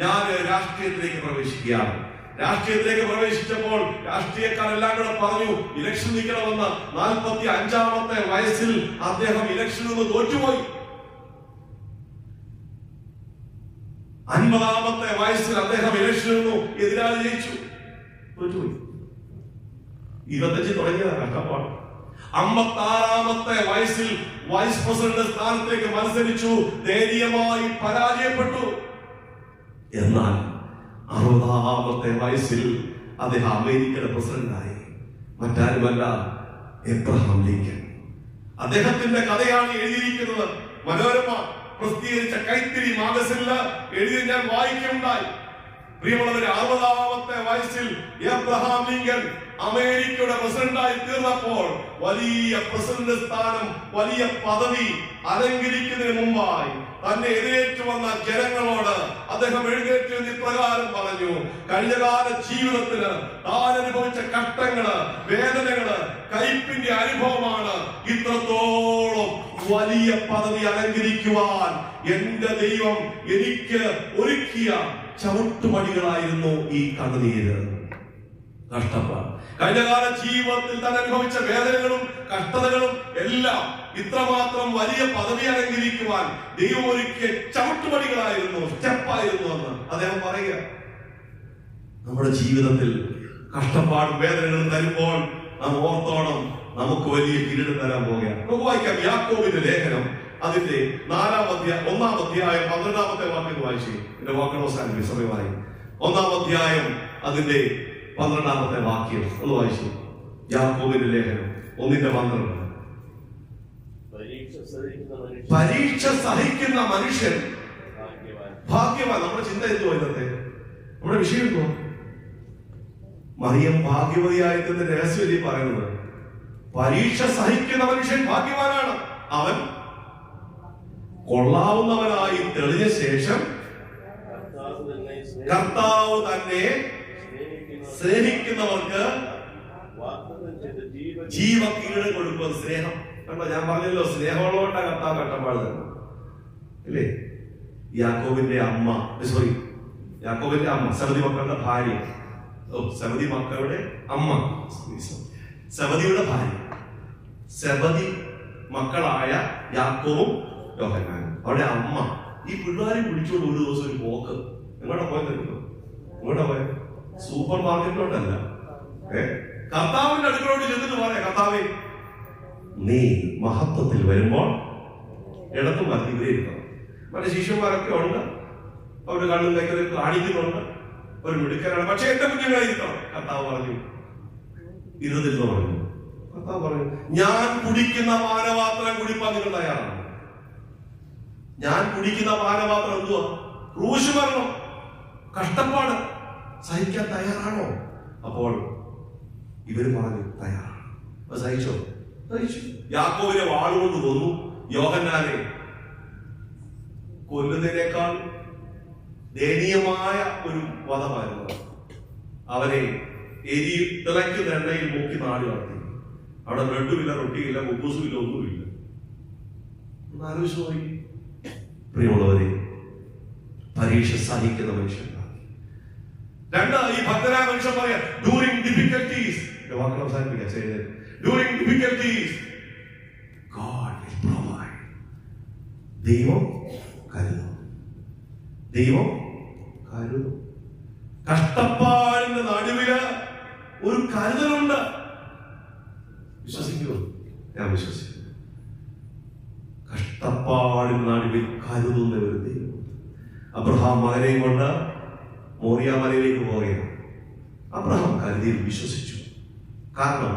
ഞാൻ രാഷ്ട്രീയത്തിലേക്ക് പ്രവേശിക്കുകയാണ്. രാഷ്ട്രീയത്തിലേക്ക് പ്രവേശിച്ചപ്പോൾ രാഷ്ട്രീയക്കാരെല്ലാം കൂടെ പറഞ്ഞു ഇലക്ഷൻ നിൽക്കണമെന്ന്. 45-ാമത്തെ വയസ്സിൽ അദ്ദേഹം ഇലക്ഷനിൽ നിന്ന് തോറ്റുപോയി. 50-ാമത്തെ വയസ്സിൽ അദ്ദേഹം ഇലക്ഷനിൽ നിന്നു എതിരാളി ജയിച്ചു, തോറ്റുപോയി. 25 തുടങ്ങിയതാണ് കഷ്ടപ്പാട്. 56-ാമത്തെ വയസ്സിൽ വൈസ് പ്രസിഡന്റ് സ്ഥാനത്തേക്ക് മത്സരിച്ചു, ദയനീയമായി പരാജയപ്പെട്ടു. എന്നാൽ 60-ാമത്തെ വയസ്സിൽ അദ്ദേഹം അമേരിക്കയുടെ പ്രസിഡന്റായി. മറ്റാരുമല്ല, എബ്രഹാം ലിങ്കൻ. അദ്ദേഹത്തിന്റെ കഥയാണ് എഴുതിയിരിക്കുന്നത്. മനോരമ പ്രസിദ്ധീകരിച്ച കൈത്തിരി മാഗസിനിൽ എഴുതി ഞാൻ വായിക്കുകയുണ്ടായി. പ്രിയമുള്ളവരെ, 60-ാമത്തെ വയസ്സിൽ എബ്രഹാം ലിങ്കൻ അമേരിക്കയുടെ പ്രസിഡന്റായി തീർന്നപ്പോൾ വലിയ പ്രസിഡന്റ് സ്ഥാനം, വലിയ പദവി അലങ്കരിക്കുന്നതിന് മുമ്പായി തന്നെ എതിരേറ്റു വന്ന ജനങ്ങളോട് അദ്ദേഹം എഴുന്നേറ്റ് ഇപ്രകാരം പറഞ്ഞു: കഴിഞ്ഞകാല ജീവിതത്തില് താൻ അനുഭവിച്ച കഷ്ടങ്ങള്, വേദനകള്, കയ്പിന്റെ അനുഭവമാണ് ഇത്രത്തോളം വലിയ പദവി അലങ്കരിക്കുവാൻ എന്റെ ദൈവം എനിക്ക് ഒരുക്കിയ ചവിട്ടുപടികളായിരുന്നു ഈ കണ്ണുനീര്, കഷ്ടപ്പാട്. കഴിഞ്ഞകാല ജീവിതത്തിൽ താൻ അനുഭവിച്ച വേദനകളും കഷ്ടതകളും എല്ലാം ഇത്രമാത്രം വലിയ പദവി അലങ്കരിക്കുവാൻ ദൈവം ഒരുക്കിയ ചവിട്ടുപടികളായിരുന്നു, സ്റ്റെപ്പായിരുന്നു എന്ന് അദ്ദേഹം പറയുക. നമ്മുടെ ജീവിതത്തിൽ കഷ്ടപ്പാടും വേദനകളും തരുമ്പോൾ നാം ഓർത്തോണം, നമുക്ക് വലിയ കിരീടം തരാൻ പോകുകയാണ്. നമുക്ക് വായിക്കാം യാക്കോബിന്റെ ലേഖനം അതിന്റെ 1-ാം അധ്യായം 12-ാമത്തെ വാക്യം വായിച്ചു. എന്റെ വാക്കുകൾ അവസാനിപ്പിക്കും, സമയമായി. 1-ാം അധ്യായം അതിന്റെ 12-ാമത്തെ വാക്യം ഒന്ന് വായിച്ചു. യാക്കോബിന്റെ ലേഖനം 1:12. പരീക്ഷ സഹിക്കുന്ന മനുഷ്യൻ ഭാഗ്യവാൻ. നമ്മുടെ ചിന്ത എന്തുവാ ഇന്നത്തെ? നമ്മുടെ വിഷയം എന്തുവാ? മറിയം ഭാഗ്യവതിയായതിന്റെ രഹസ്യം പറയുന്നത് പരീക്ഷ സഹിക്കുന്ന മനുഷ്യൻ ഭാഗ്യവാനാണ്. അവൻ കൊള്ളാവുന്നവനായി തെളിഞ്ഞ ശേഷം കർത്താവ് തന്നെ സ്നേഹിക്കുന്നവർക്ക് ജീവകിരീടം കൊടുക്കുക. സ്നേഹം കണ്ടോ? ഞാൻ പറഞ്ഞല്ലോ, സ്നേഹമുള്ളവട്ട കർത്താവ് കട്ടപ്പാട് തന്നെ ഇല്ലേ? യാക്കോബിന്റെ അമ്മ സബദി മക്കളുടെ ഭാര്യ, സബദി മക്കളുടെ അമ്മ, സബദിയുടെ ഭാര്യ, സബദി മക്കളായ യാക്കോബും യോഹന്നാനും അവിടെ അമ്മ ഈ പിള്ളേരെ പിടിച്ചോണ്ട് ഒരു ദിവസം ഒരു പോക്ക്. എങ്ങോട്ടാ പോയത്? എങ്ങോട്ടാ പോയത്? സൂപ്പർ മാർക്കറ്റിലോട്ടല്ല, കർത്താവിന്റെ അടുക്കളോട് ചെന്നിട്ട് പറയാം, കർത്താവേ നീ മഹത്വത്തിൽ വരുമ്പോൾ ഇടത്തും വലത്തും ഇവരെ ഇരിക്കണം. മറ്റേ ശിഷ്യന്മാരൊക്കെ ഉണ്ട്, അവരുടെ കണ്ണും കൈകളെ കാണിക്കുന്നുണ്ട്, ഒരു മിടുക്കനാണ്, പക്ഷെ എന്റെ കുഞ്ഞുങ്ങളെ ഇരിക്കണം. കർത്താവ് പറഞ്ഞു ഇരുന്നിരുന്നു പറഞ്ഞു. കർത്താവ് പറഞ്ഞു, ഞാൻ കുടിക്കുന്ന പാനപാത്രം കുടിപ്പാൻ നിങ്ങൾ തയ്യാറാണ്? ഞാൻ കുടിക്കുന്ന പാനപാത്രം എന്തുവാ? ക്രൂശ് മരണം, കഷ്ടപ്പാട് സഹിക്കാൻ തയ്യാറാണോ? അപ്പോൾ ഇവര് പറഞ്ഞു തയ്യാറാണ്. സഹിച്ചോ? സഹിച്ചു. യാക്കോബിനെ വാളുകൊണ്ട് കൊന്നു. യോഹന്നാനെ കൊല്ലുന്നതിനേക്കാൾ ദയനീയമായ ഒരു വധമായിരുന്നു. അവനെ തിളയ്ക്കുന്ന എണ്ണയിൽ മുക്കി നാട് കടത്തി. അവിടെ ബ്രെഡുമില്ല, റൊട്ടിയില്ല, കുബൂസുമില്ല, ഒന്നുമില്ല. ആലോചിച്ചു പോയി. പ്രിയമുള്ളവരെ, പരീക്ഷ സഹിക്കുന്ന മനുഷ്യൻ. ഈ ഭക്തനായ മനുഷ്യൻ പറയാം, ഡ്യൂറിംഗ് ഡിഫിക്കൽട്ടീസ്, വാക്കുകൾ അവസാനിപ്പിക്കാം, during difficulties God will provide. ദൈവം കരുതും. ദൈവം കരുതും. കഷ്ടപ്പാടിന്റെ നടുവില് ഒരു കരുതലുണ്ട്. വിശ്വസിക്കുമോ? ഞാൻ വിശ്വസിക്കുന്നു. കഷ്ടപ്പാടിന്റെ നടുവിൽ കരുതുന്ന ഒരു ദൈവം. അബ്രഹാം മകനെയും കൊണ്ട് മോറിയ മലയിലേക്ക് പോവുകയാണ്. അബ്രഹാം കരുതിയിൽ വിശ്വസിച്ചു. കാരണം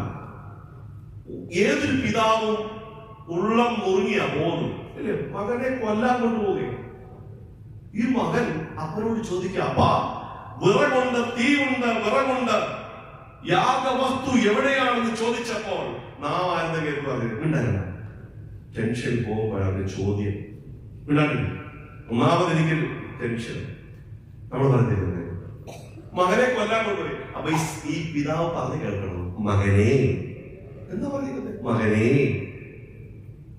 ഏതൊരു പിതാവും ഉള്ളം മുറുങ്ങിയ പോകുന്നു അല്ലേ? മകനെ കൊല്ലാൻ കൊണ്ടുപോവുകയാണ്. ഈ മകൻ അപ്പനോട് ചോദിക്കുക, അപ്പാ വിറകുണ്ട്, തീയുണ്ട്, വിറകുണ്ട്, യാഗവസ്തു എവിടെയാണെന്ന് ചോദിച്ചപ്പോൾ നാം ആരെന്തെങ്കിലും പറഞ്ഞു ടെൻഷൻ പോകുമ്പോഴാണ് ചോദ്യം. ഒന്നാമത് എനിക്ക് ടെൻഷൻ. നമ്മൾ പറഞ്ഞിരുന്നത് മകനെ കൊല്ലാൻ കൊണ്ടുപോയി. അപ്പൊ ഈ പിതാവ് പറഞ്ഞു കേൾക്കണം, മകനെ എന്താ പറയുന്നത്? മകനെ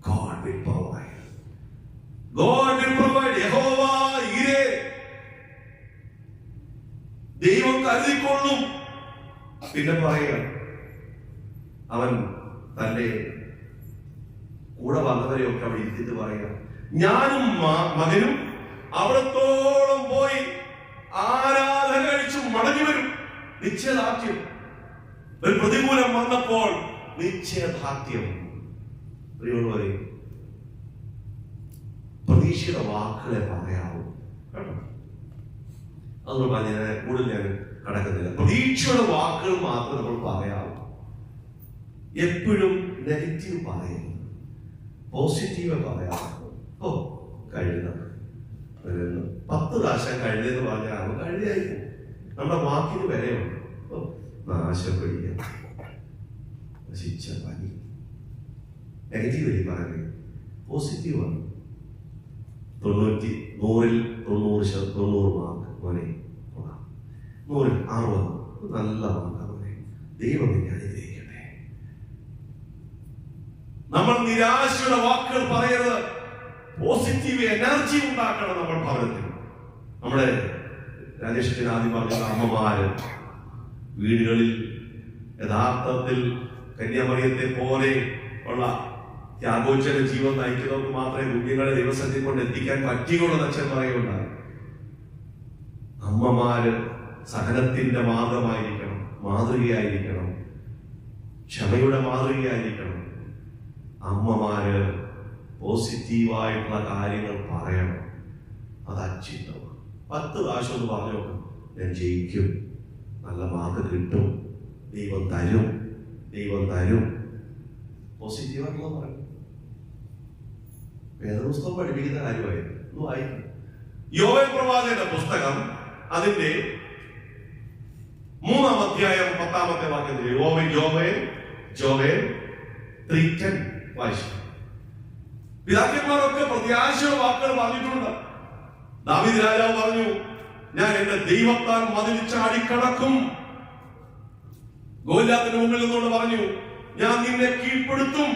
God will provide. God will provide. യഹോവ ഈരേ, ദൈവം കരുതിക്കൊള്ളും. പിന്നെ പറയുക, അവൻ തന്റെ കൂടെ വന്നവരെയൊക്കെ അവിടെ ഇരുത്തിട്ട് പറയുക, ഞാനും മകനും അവിടത്തോളം പോയി ആരാധന കഴിച്ചു മടങ്ങി വരും. നിശ്ചയദാർഢ്യം. ഒരു പ്രതികൂലം വന്നപ്പോൾ നിശ്ചയദാർഢ്യം. പ്രിയമുള്ളവരെ, പ്രതീക്ഷയുടെ വാക്കുകളെ പറയാവൂ കേട്ടോ. അതുകൊണ്ട് ഞാൻ കൂടുതൽ ഞാൻ കടക്കുന്നില്ല. പ്രതീക്ഷയുടെ വാക്കുകൾ മാത്രം നമ്മൾ പറയാവൂ. എപ്പോഴും നെഗറ്റീവ് പറയുന്നു, പോസിറ്റീവ് പറയാവൂ. കഴുത 10 പ്രാവശ്യം കഴുതെന്ന് പറഞ്ഞാൽ അവൻ കഴുതയായിരിക്കും. നമ്മുടെ വാക്കിന് വിലയുണ്ട്. നാശപ്പെടിയ നശിച്ച പനി. നെഗറ്റീവ് പറയുന്നത് പോസിറ്റീവാണ്. 100 മാർക്ക് മോനെ, 100ൽ 60 നല്ല മാർക്ക് മോനെ. ദൈവം നിന്നെ അനുഗ്രഹിക്കട്ടെ. നമ്മൾ നിരാശയുടെ വാക്കുകൾ പറയരുത്. പോസിറ്റീവ് എനർജി ഉണ്ടാക്കണം നമ്മൾ ഭവനത്തിൽ. നമ്മുടെ രാജേഷിന് ആദ്യം പറഞ്ഞ അമ്മമാര് വീടുകളിൽ യഥാർത്ഥത്തിൽ കന്യാമറിയത്തെ പോലെ ഉള്ള ത്യാഗോച്ചര ജീവൻ നയിക്കുന്നവർക്ക് മാത്രമേ കുഞ്ഞുങ്ങളെ ദൈവസന്നിധി കൊണ്ട് എത്തിക്കാൻ പറ്റുകയുള്ളൂ. അച്ഛൻ പറയുണ്ടായി. അമ്മമാര് സഹനത്തിന്റെ മാതൃകയായിരിക്കണം, ക്ഷമയുടെ മാതൃകയായിരിക്കണം. അമ്മമാര് പോസിറ്റീവായിട്ടുള്ള കാര്യങ്ങൾ പറയണം. അത് അച്ചിട്ടമാണ്. 10 പ്രാവശ്യം ഒന്ന് പറഞ്ഞു നോക്കും, ഞാൻ ജയിക്കും, നല്ല മാർക്ക് കിട്ടും, ദൈവം തരും, ദൈവം തരും. പോസിറ്റീവായിട്ടുള്ള പറയും. വേദപുസ്തകം പഠിപ്പിക്കുന്ന കാര്യമായിരുന്നു. ഒന്ന് വായിക്കും. യോവേൽ പ്രവാചകന്റെ പുസ്തകം അതിന്റെ 3-ാം അധ്യായം 10-ാമത്തെ വാക്യത്തിൽ യോവേൽ 3:10 വായിച്ചു. പിതാക്കന്മാരൊക്കെ പ്രത്യാശയുടെ വാക്കുകൾ പറഞ്ഞിട്ടുണ്ട്. ദാവീദ് രാജാവ് പറഞ്ഞു, ഞാൻ എന്റെ ദൈവത്താൽ മതിൽ ചാടിക്കടക്കും. ഗോലിയാത്തിന്റെ മുമ്പിൽ നിന്നുകൊണ്ട് പറഞ്ഞു, ഞാൻ നിന്നെ കീഴ്പ്പെടുത്തും.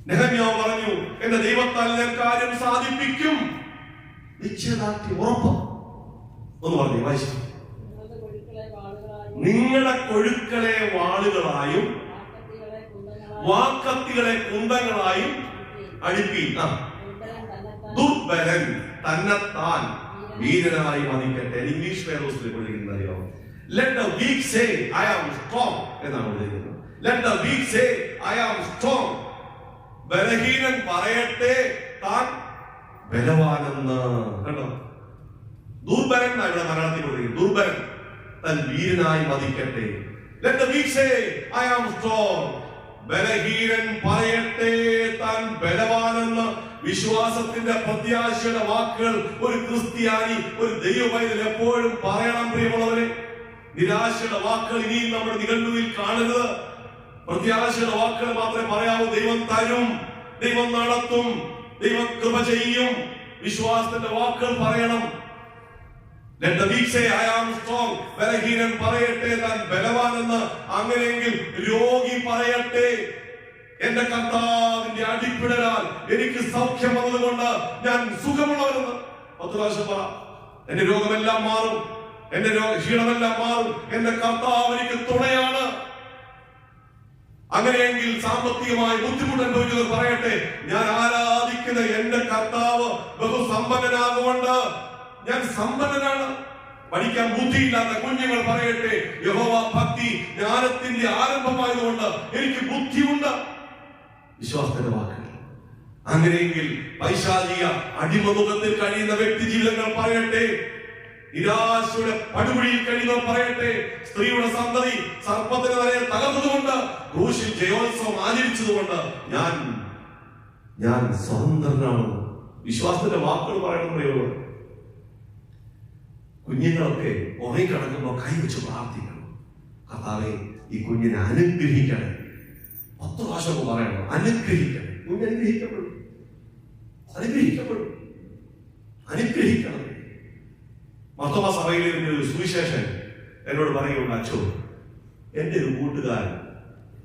നെഹമ്യാവ് പറഞ്ഞു, എന്റെ ദൈവത്താൽ ഞാൻ കാര്യം സാധിപ്പിക്കും. നിശ്ചയദാർഢ്യം, ഉറപ്പ്. ഒന്ന് പറഞ്ഞു വായിച്ചു. നിങ്ങളുടെ കൊഴുക്കളെ വാളുകളായും വാക്കത്തികളെ കുന്തങ്ങളായും അടുപ്പി. ദുർബലൻ തന്നെത്താൻ വീരനായി മതിക്കട്ടെ. ഇംഗ്ലീഷ് വേദോസ്തിൽ പഠിക്കുന്നത് അറിയാം. Let the weak say I am strong എന്നാണ് എഴുതിയിരിക്കുന്നത്. Let the weak say I am strong. ബലഹീനൻ പറയട്ടെ താൻ ബലവാനെന്ന്. കണ്ടോ, ദുർബലൻ എന്നാണ് ഇവിടെ മലയാളത്തിൽ കൊടുത്തിരിക്കുന്നത്. ദുർബലൻ താൻ വീരനായി മതിക്കട്ടെ. Let the weak say I am strong. ബലഹീനൻ പറയട്ടെ താൻ ബലവാനെന്ന്. വിശ്വാസത്തിന്റെ പ്രത്യാശയുടെ വാക്കുകൾ ഒരു ക്രിസ്ത്യാനി, ഒരു ദൈവപൈതൽ എപ്പോഴും പറയണം. പ്രിയമുള്ളവരെ, നിരാശയുടെ വാക്കുകൾ ഇനിയും നമ്മുടെ നിഘണ്ടുവിൽ കാണരുത്. പ്രത്യാശയുടെ വാക്കുകൾ മാത്രമേ പറയാവൂ. ദൈവം തരും, ദൈവം നടത്തും, ദൈവം കൃപ ചെയ്യും. വിശ്വാസത്തിന്റെ വാക്കുകൾ പറയണം. Let the weak say I am strong. ബലഹീനൻ പറയട്ടെ താൻ ബലവാനെന്ന്. അങ്ങനെയെങ്കിൽ രോഗി പറയട്ടെ, എന്റെ കർത്താവിന്റെ അടിപ്പിടലാൽ എനിക്ക് സൗഖ്യം വന്നതുകൊണ്ട് ഞാൻ സുഖമുള്ളവരെന്ന്. 10 പ്രാവശ്യം പറ. എന്റെ രോഗമെല്ലാം മാറും, എന്റെ ക്ഷീണമെല്ലാം മാറും, എന്റെ കർത്താവ് എനിക്ക് തുണയാണ്. അങ്ങനെയെങ്കിൽ സാമ്പത്തികമായി ബുദ്ധിമുട്ട് അനുഭവിച്ചവർ പറയട്ടെ, ഞാൻ ആരാധിക്കുന്ന എന്റെ കർത്താവ് ബഹുസമ്പന്നനാകൊണ്ട് ഞാൻ സമ്പന്നനാണ്. പഠിക്കാൻ ബുദ്ധിയില്ലാത്ത കുഞ്ഞുങ്ങൾ പറയട്ടെ, യഹോവ ഭക്തി ജ്ഞാനത്തിന്റെ ആരംഭമായതുകൊണ്ട് എനിക്ക് ബുദ്ധിയുണ്ട്. വിശ്വാസത്തിന്റെ വാക്കുകൾ. അങ്ങനെയെങ്കിൽ പൈശാചിക അടിമമുഖത്തിൽ കഴിയുന്ന വ്യക്തി ജീവിതങ്ങൾ പറയട്ടെ, നിരാശയുടെ പടുകുഴിയിൽ കഴിയുന്നവർ പറയട്ടെ, സ്ത്രീയുടെ സന്തതി സർപ്പത്തിന് വരെ തകർന്നതുകൊണ്ട്, ക്രൂശിൽ ജയോത്സവം ആചരിച്ചതുകൊണ്ട് ഞാൻ സ്വതന്ത്രനാണ്. വിശ്വാസത്തിന്റെ വാക്കുകൾ പറയണം. പ്രയോഗം. കുഞ്ഞുങ്ങളൊക്കെ ഉറങ്ങിക്കിടക്കുമ്പോൾ കൈവച്ച് പ്രാർത്ഥിക്കണം, കർത്താവേ ഈ കുഞ്ഞിനെ അനുഗ്രഹിക്കണം. 10 പ്രാവശ്യം പറയണം, അനുഗ്രഹിക്കണം. കുഞ്ഞ് അനുഗ്രഹിക്കപ്പെടും, അനുഗ്രഹിക്കപ്പെടും, അനുഗ്രഹിക്കണം. മർത്തോമാ സഭയിലെ ഒരു സുവിശേഷൻ എന്നോട് പറയുകയുണ്ട്, അച്ഛോ, എന്റെ ഒരു കൂട്ടുകാരൻ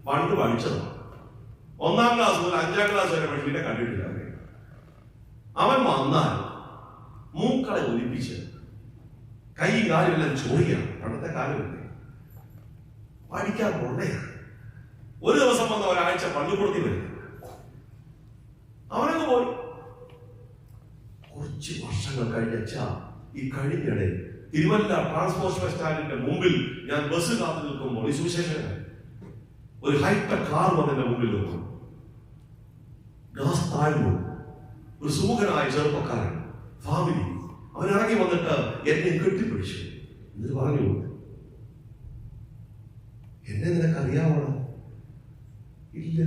പണ്ട് പഠിച്ചതാണ്. 1-ാം ക്ലാസ് മുതൽ 5-ാം ക്ലാസ് വരെ പഠിപ്പിനെ കണ്ടിട്ടില്ല. അവൻ വന്നാൽ മൂക്കളെ ഒലിപ്പിച്ച് കൈ കാലുമെല്ലാം ചോറിയാണ്. പണ്ടത്തെ കാലമില്ലേ, പഠിക്കാൻ കൊള്ളയാണ്. ഒരു ദിവസം വന്ന ഒരാഴ്ച പള്ളിക്കൂടത്തിൽ വരും. അവനങ്ങ് പോയി. കുറച്ച് വർഷങ്ങൾ കഴിഞ്ഞ ഈ കഴിഞ്ഞിടെ തിരുവല്ല ട്രാൻസ്പോർട്ട് ബസ് സ്റ്റാൻഡിന്റെ മുമ്പിൽ ഞാൻ ബസ് കാത്തു നിൽക്കുമ്പോൾ ഈ സുവിശേഷകൻ ഒരു ഹൈടെക് കാർ വന്നതിന്റെ മുമ്പിൽ നിൽക്കും. ഗ്ലാസ് താഴ്ന്നു. ഒരു സുമുഖനായ ചെറുപ്പക്കാരൻ, ഫാമിലി. അവൻ ഇറങ്ങി വന്നിട്ട് എന്നെ കെട്ടിപ്പിടിച്ചു. എന്നിട്ട് പറഞ്ഞു, എന്നെ നിനക്കറിയാവോ? ഇല്ല.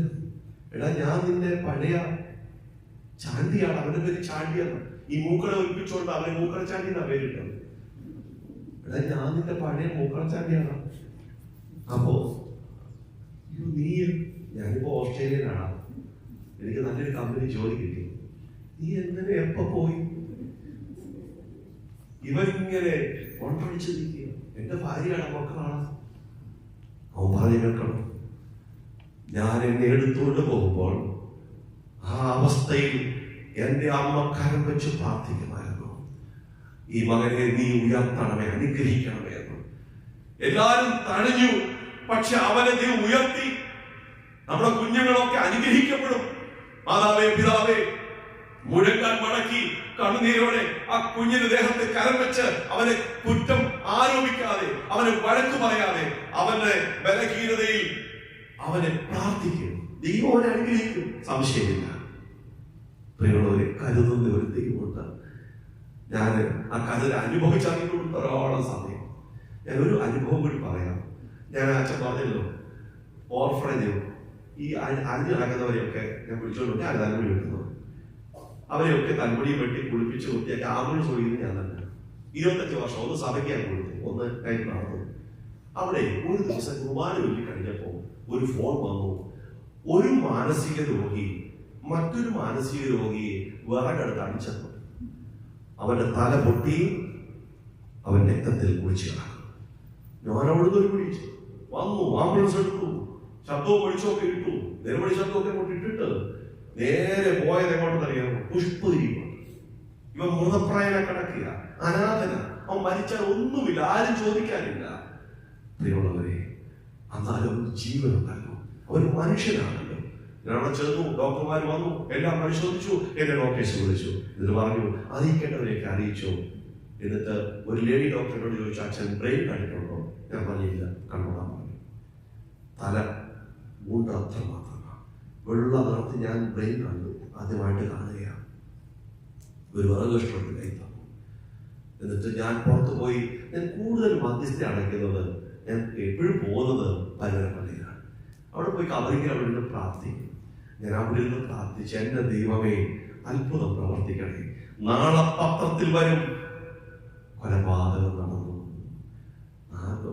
എടാ, ഞാൻ നിന്റെ പഴയ ചാണ്ടിയാണ്. അവന്റെ പേര് ചാണ്ടിയാണ്. ഈ മൂക്കളെ ഒലിപ്പിച്ചുകൊണ്ട് അവനെ മൂക്കള ചാണ്ടി എന്നാ പേരിട്ടത്. എടാ, ഞാൻ നിന്റെ പഴയ മൂക്കള ചാണ്ടിയാണ്. അപ്പോ നീ, ഞാനിപ്പോ ഓസ്ട്രേലിയയിലാണ്, എനിക്ക് നല്ലൊരു കമ്പനി ജോലി കിട്ടി, നീ എങ്ങനെ എപ്പ പോയി? ഇവരിങ്ങനെ കൊണ്ടടിച്ചു നിൽക്കുക. എന്റെ ഭാര്യയാണ്, മക്കളാണ്. അവൻ പറഞ്ഞു കേൾക്കണം, ഞാൻ എന്നെ എടുത്തുകൊണ്ട് പോകുമ്പോൾ ആ അവസ്ഥയിൽ എന്റെ അമ്മ കരം വെച്ച് പ്രാർത്ഥിക്കുമായിരുന്നു, ഈ മകനെ നീ ഉയർത്തണമേ, അനുഗ്രഹിക്കണമേ എന്ന്. എല്ലാരും തഴഞ്ഞു. പക്ഷെ അവനെ നീ ഉയർത്തി. നമ്മുടെ കുഞ്ഞുങ്ങളൊക്കെ അനുഗ്രഹിക്കപ്പെടും. മാതാവേ, പിതാവേ, മുഴങ്കാൽ മടക്കി കണ്ണുനീരോടെ ആ കുഞ്ഞിന്റെ ദേഹത്ത് കരം വെച്ച് അവനെ കുറ്റം ആരോപിക്കാതെ, അവനെ വഴക്കു പറയാതെ, അവന്റെ ബലഹീനതയിൽ അവനെ പ്രാർത്ഥിക്കും, ദൈവം അവനെ അനുഗ്രഹിക്കും, സംശയമില്ല. പ്രിയമുള്ളവരെ, കരുതുന്ന ഒരു ദൈവമുണ്ട്. ഞാൻ ആ കരുതൽ അനുഭവിച്ചറിഞ്ഞുകൊണ്ട് ധാരാളം സമയം. ഞാൻ ഒരു അനുഭവം കൂടി പറയാം. ഞാൻ അച്ഛൻ പറഞ്ഞല്ലോ, ഓർഫണേജ് ഈ അരിഞ്ഞു നടക്കുന്നവരെയൊക്കെ ഞാൻ വിളിച്ചോണ്ട് ഞാൻ തലമുടി വെക്കുന്നത്, അവരെയൊക്കെ തലമുടിയും വെട്ടി കുളിപ്പിച്ച് വൃത്തിയാക്കി ആകുന്നു ചോദിക്കുന്നത് ഞാൻ തന്നെ. 25 വർഷം ഒന്ന് സഭയ്ക്കാണ് കൊടുത്തു, ഒന്ന് കൈ നടന്നു. അവിടെ ഒരു ദിവസം കുർബാന ചൊല്ലി കഴിഞ്ഞപ്പോൾ ഒരു ഫോൺ വന്നു. ഒരു മാനസിക രോഗി മറ്റൊരു മാനസിക രോഗിയെ വിറകെടുത്ത് അടിച്ചെന്നു. അവന്റെ തല പൊട്ടി, അവൻ രക്തത്തിൽ കുളിച്ചു കിടക്കും. ഞാൻ അവിടുന്ന് ഒരു പിടിച്ചു വന്നു, ആംബുലൻസ് എടുത്തു, ശബ്ദവും പൊളിച്ചൊക്കെ ഇട്ടു, നിരവധി ശബ്ദമൊക്കെ കൊണ്ട് ഇട്ടിട്ട് നേരെ പോയത് എങ്ങോട്ടെന്നറിയാമോ? പുഷ്പഗിരി. ഇവൻ മൃതപ്രായനെ കിടക്കുക, അനാഥന. അവൻ മരിച്ചാൽ ഒന്നുമില്ല, ആരും ചോദിക്കാനില്ല. പ്രിയമുള്ളവരെ, എന്നാലും ജീവനുണ്ടല്ലോ, അവൻ മനുഷ്യനാണല്ലോ. ഞാൻ അവിടെ ചെന്നു, ഡോക്ടർമാർ വന്നു, എല്ലാം പരിശോധിച്ചു. എന്നെ ഡോക്ടേഴ്സ് വിളിച്ചു, എന്നിട്ട് പറഞ്ഞു അറിയിക്കേണ്ടവരെയൊക്കെ അറിയിച്ചു. എന്നിട്ട് ഒരു ലേഡി ഡോക്ടറിനോട് ചോദിച്ചു, അച്ഛൻ ബ്രെയിൻ കണ്ടിട്ടുണ്ടോ? ഞാൻ പറഞ്ഞില്ല, കണ്ടോളാൻ പറഞ്ഞു. തല മൂണ്ട് അത്രമാത്രമാണ്, വെള്ള നിറത്ത്. ഞാൻ ബ്രെയിൻ കണ്ടു, ആദ്യമായിട്ട് കാണുകയാണ്. ഒരു വിറക് കഷ്ടപ്പെട്ട് കൈ തന്നു. എന്നിട്ട് ഞാൻ പുറത്തു പോയി. ഞാൻ കൂടുതൽ മധ്യസ്ഥ അടയ്ക്കുന്നത്, ഞാൻ എപ്പോഴും പോകുന്നത് പലരപ്പള്ളിയിലാണ്. അവിടെ പോയി കവറിക്ക് അവിടെ നിന്ന് പ്രാർത്ഥിക്കും. ഞാൻ അവിടെ നിന്ന് പ്രാർത്ഥിച്ച്, എന്റെ ദൈവമേ അത്ഭുതം പ്രവർത്തിക്കണേ. നാളെ പത്രത്തിൽ വരും, കൊലപാതകം നടന്നു.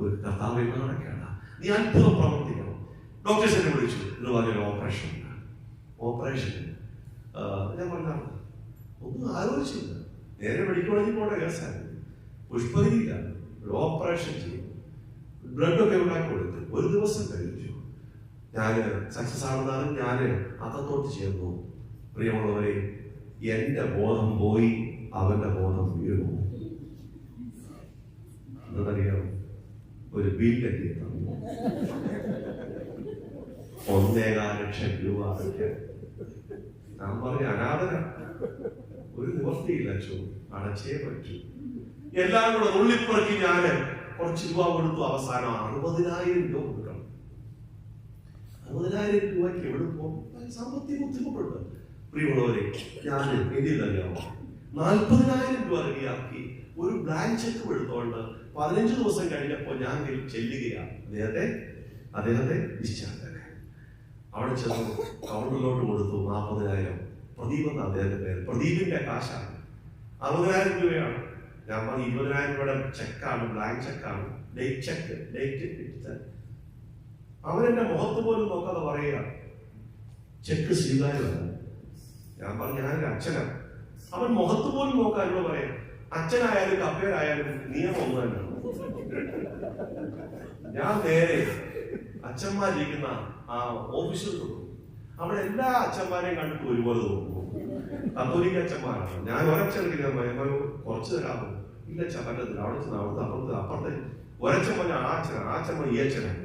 ഒരു കർത്താവ് നടക്കേണ്ട, നീ അത്ഭുതം പ്രവർത്തിക്കണം. ഡോക്ടേഴ്സ് എന്നെ വിളിച്ചു, എന്ന് പറഞ്ഞൊരു ഓപ്പറേഷൻ. ഞാൻ പറഞ്ഞാണ്, ഒന്നും ആലോചിച്ചില്ല, നേരെ മെഡിക്കൽ കോളേജിൽ പോകേണ്ട കേസായിരുന്നു. പുഷ്പഗിരിയില്ല, ഒരു ഓപ്പറേഷൻ ചെയ്യും, ബ്ലഡൊക്കെ ഉണ്ടാക്കി കൊടുത്ത്. ഒരു ദിവസം കഴിച്ചു. ഞാൻ സക്സസ് ആണെന്നാലും ഞാൻ അകത്തോട്ട് ചേർന്നു. പ്രിയമുള്ളവരെ, എന്റെ ബോധം പോയി, അവന്റെ ബോധം വീണു. എന്നറിയാം, ഒരു ബില്ലൊക്കെ 1.25 ലക്ഷം രൂപ അടയ്ക്കാൻ. ഞാൻ പറഞ്ഞ അനാഥന, ഒരു നിവർത്തിയില്ല, അടച്ചേ പറ്റൂ. എല്ലാം കൂടെ ഉള്ളിപ്പുറക്കി ഞാൻ കുറച്ച് രൂപ കൊടുത്തു. അവസാനം 60,000 രൂപ കൊടുക്കണം. 60,000 രൂപയ്ക്ക് എവിടെ പോകും? സാമ്പത്തിക ബുദ്ധിമുട്ടുണ്ട്. പ്രിയമുള്ളവരെ, ഞാൻ എന്തിനറിയാമോ, 40,000 രൂപ റെഡിയാക്കി ഒരു ബ്ലാങ്ക് ചെക്ക് എടുത്തോണ്ട് 15 ദിവസം കഴിഞ്ഞപ്പോൾ ഞാൻ ചെല്ലുകയാണ് അദ്ദേഹത്തെ ഡിസ്ചാർജ് ആക്കാൻ. അവിടെ ചെന്ന് കൗണ്ടറിലോട്ട് കൊടുത്തു 40,000. പ്രദീപ് എന്ന അദ്ദേഹത്തിന്റെ പേര്. പ്രദീപിന്റെ കാശാണ്, 60,000 രൂപയാണ്. ഞാൻ പറഞ്ഞ 20,000 രൂപയുടെ ചെക്കാണ്, ബ്ലാങ്ക് ചെക്കാണ്, ഡേറ്റ് ചെക്ക്, ഡേറ്റ്. അവരെന്റെ മുഖത്ത് പോലും നോക്കാതെ പറയുക, ചെക്ക് സ്വീകാര്യമല്ല. ഞാൻ പറഞ്ഞു, ഞാനൊരു അച്ഛനാണ്. അവൻ മുഖത്ത് പോലും നോക്കാനുള്ള പറയാം, അച്ഛനായാലും കപ്പേരായാലും നിയമം ഒന്ന് തന്നെയാണ്. ഞാൻ നേരെ അച്ഛന്മാരിരിക്കുന്ന ആ ഓഫീസിൽ തോന്നും. അവിടെ എല്ലാ അച്ഛന്മാരെയും കണ്ടിട്ട് ഒരുപോലെ തോന്നുന്നു. കത്തോലിക്ക അച്ഛന്മാരാണ്. ഞാൻ ഒരച്ഛൻ കുറച്ച് തരാമോ? ഇല്ല അച്ഛൻ പറ്റത്തില്ല. അവിടെ ചെന്ന് അവിടുത്തെ അപ്പുറത്തെ ഒരച്ഛൻ പറഞ്ഞ ആ അച്ഛൻ ഈ അച്ഛനാണ്.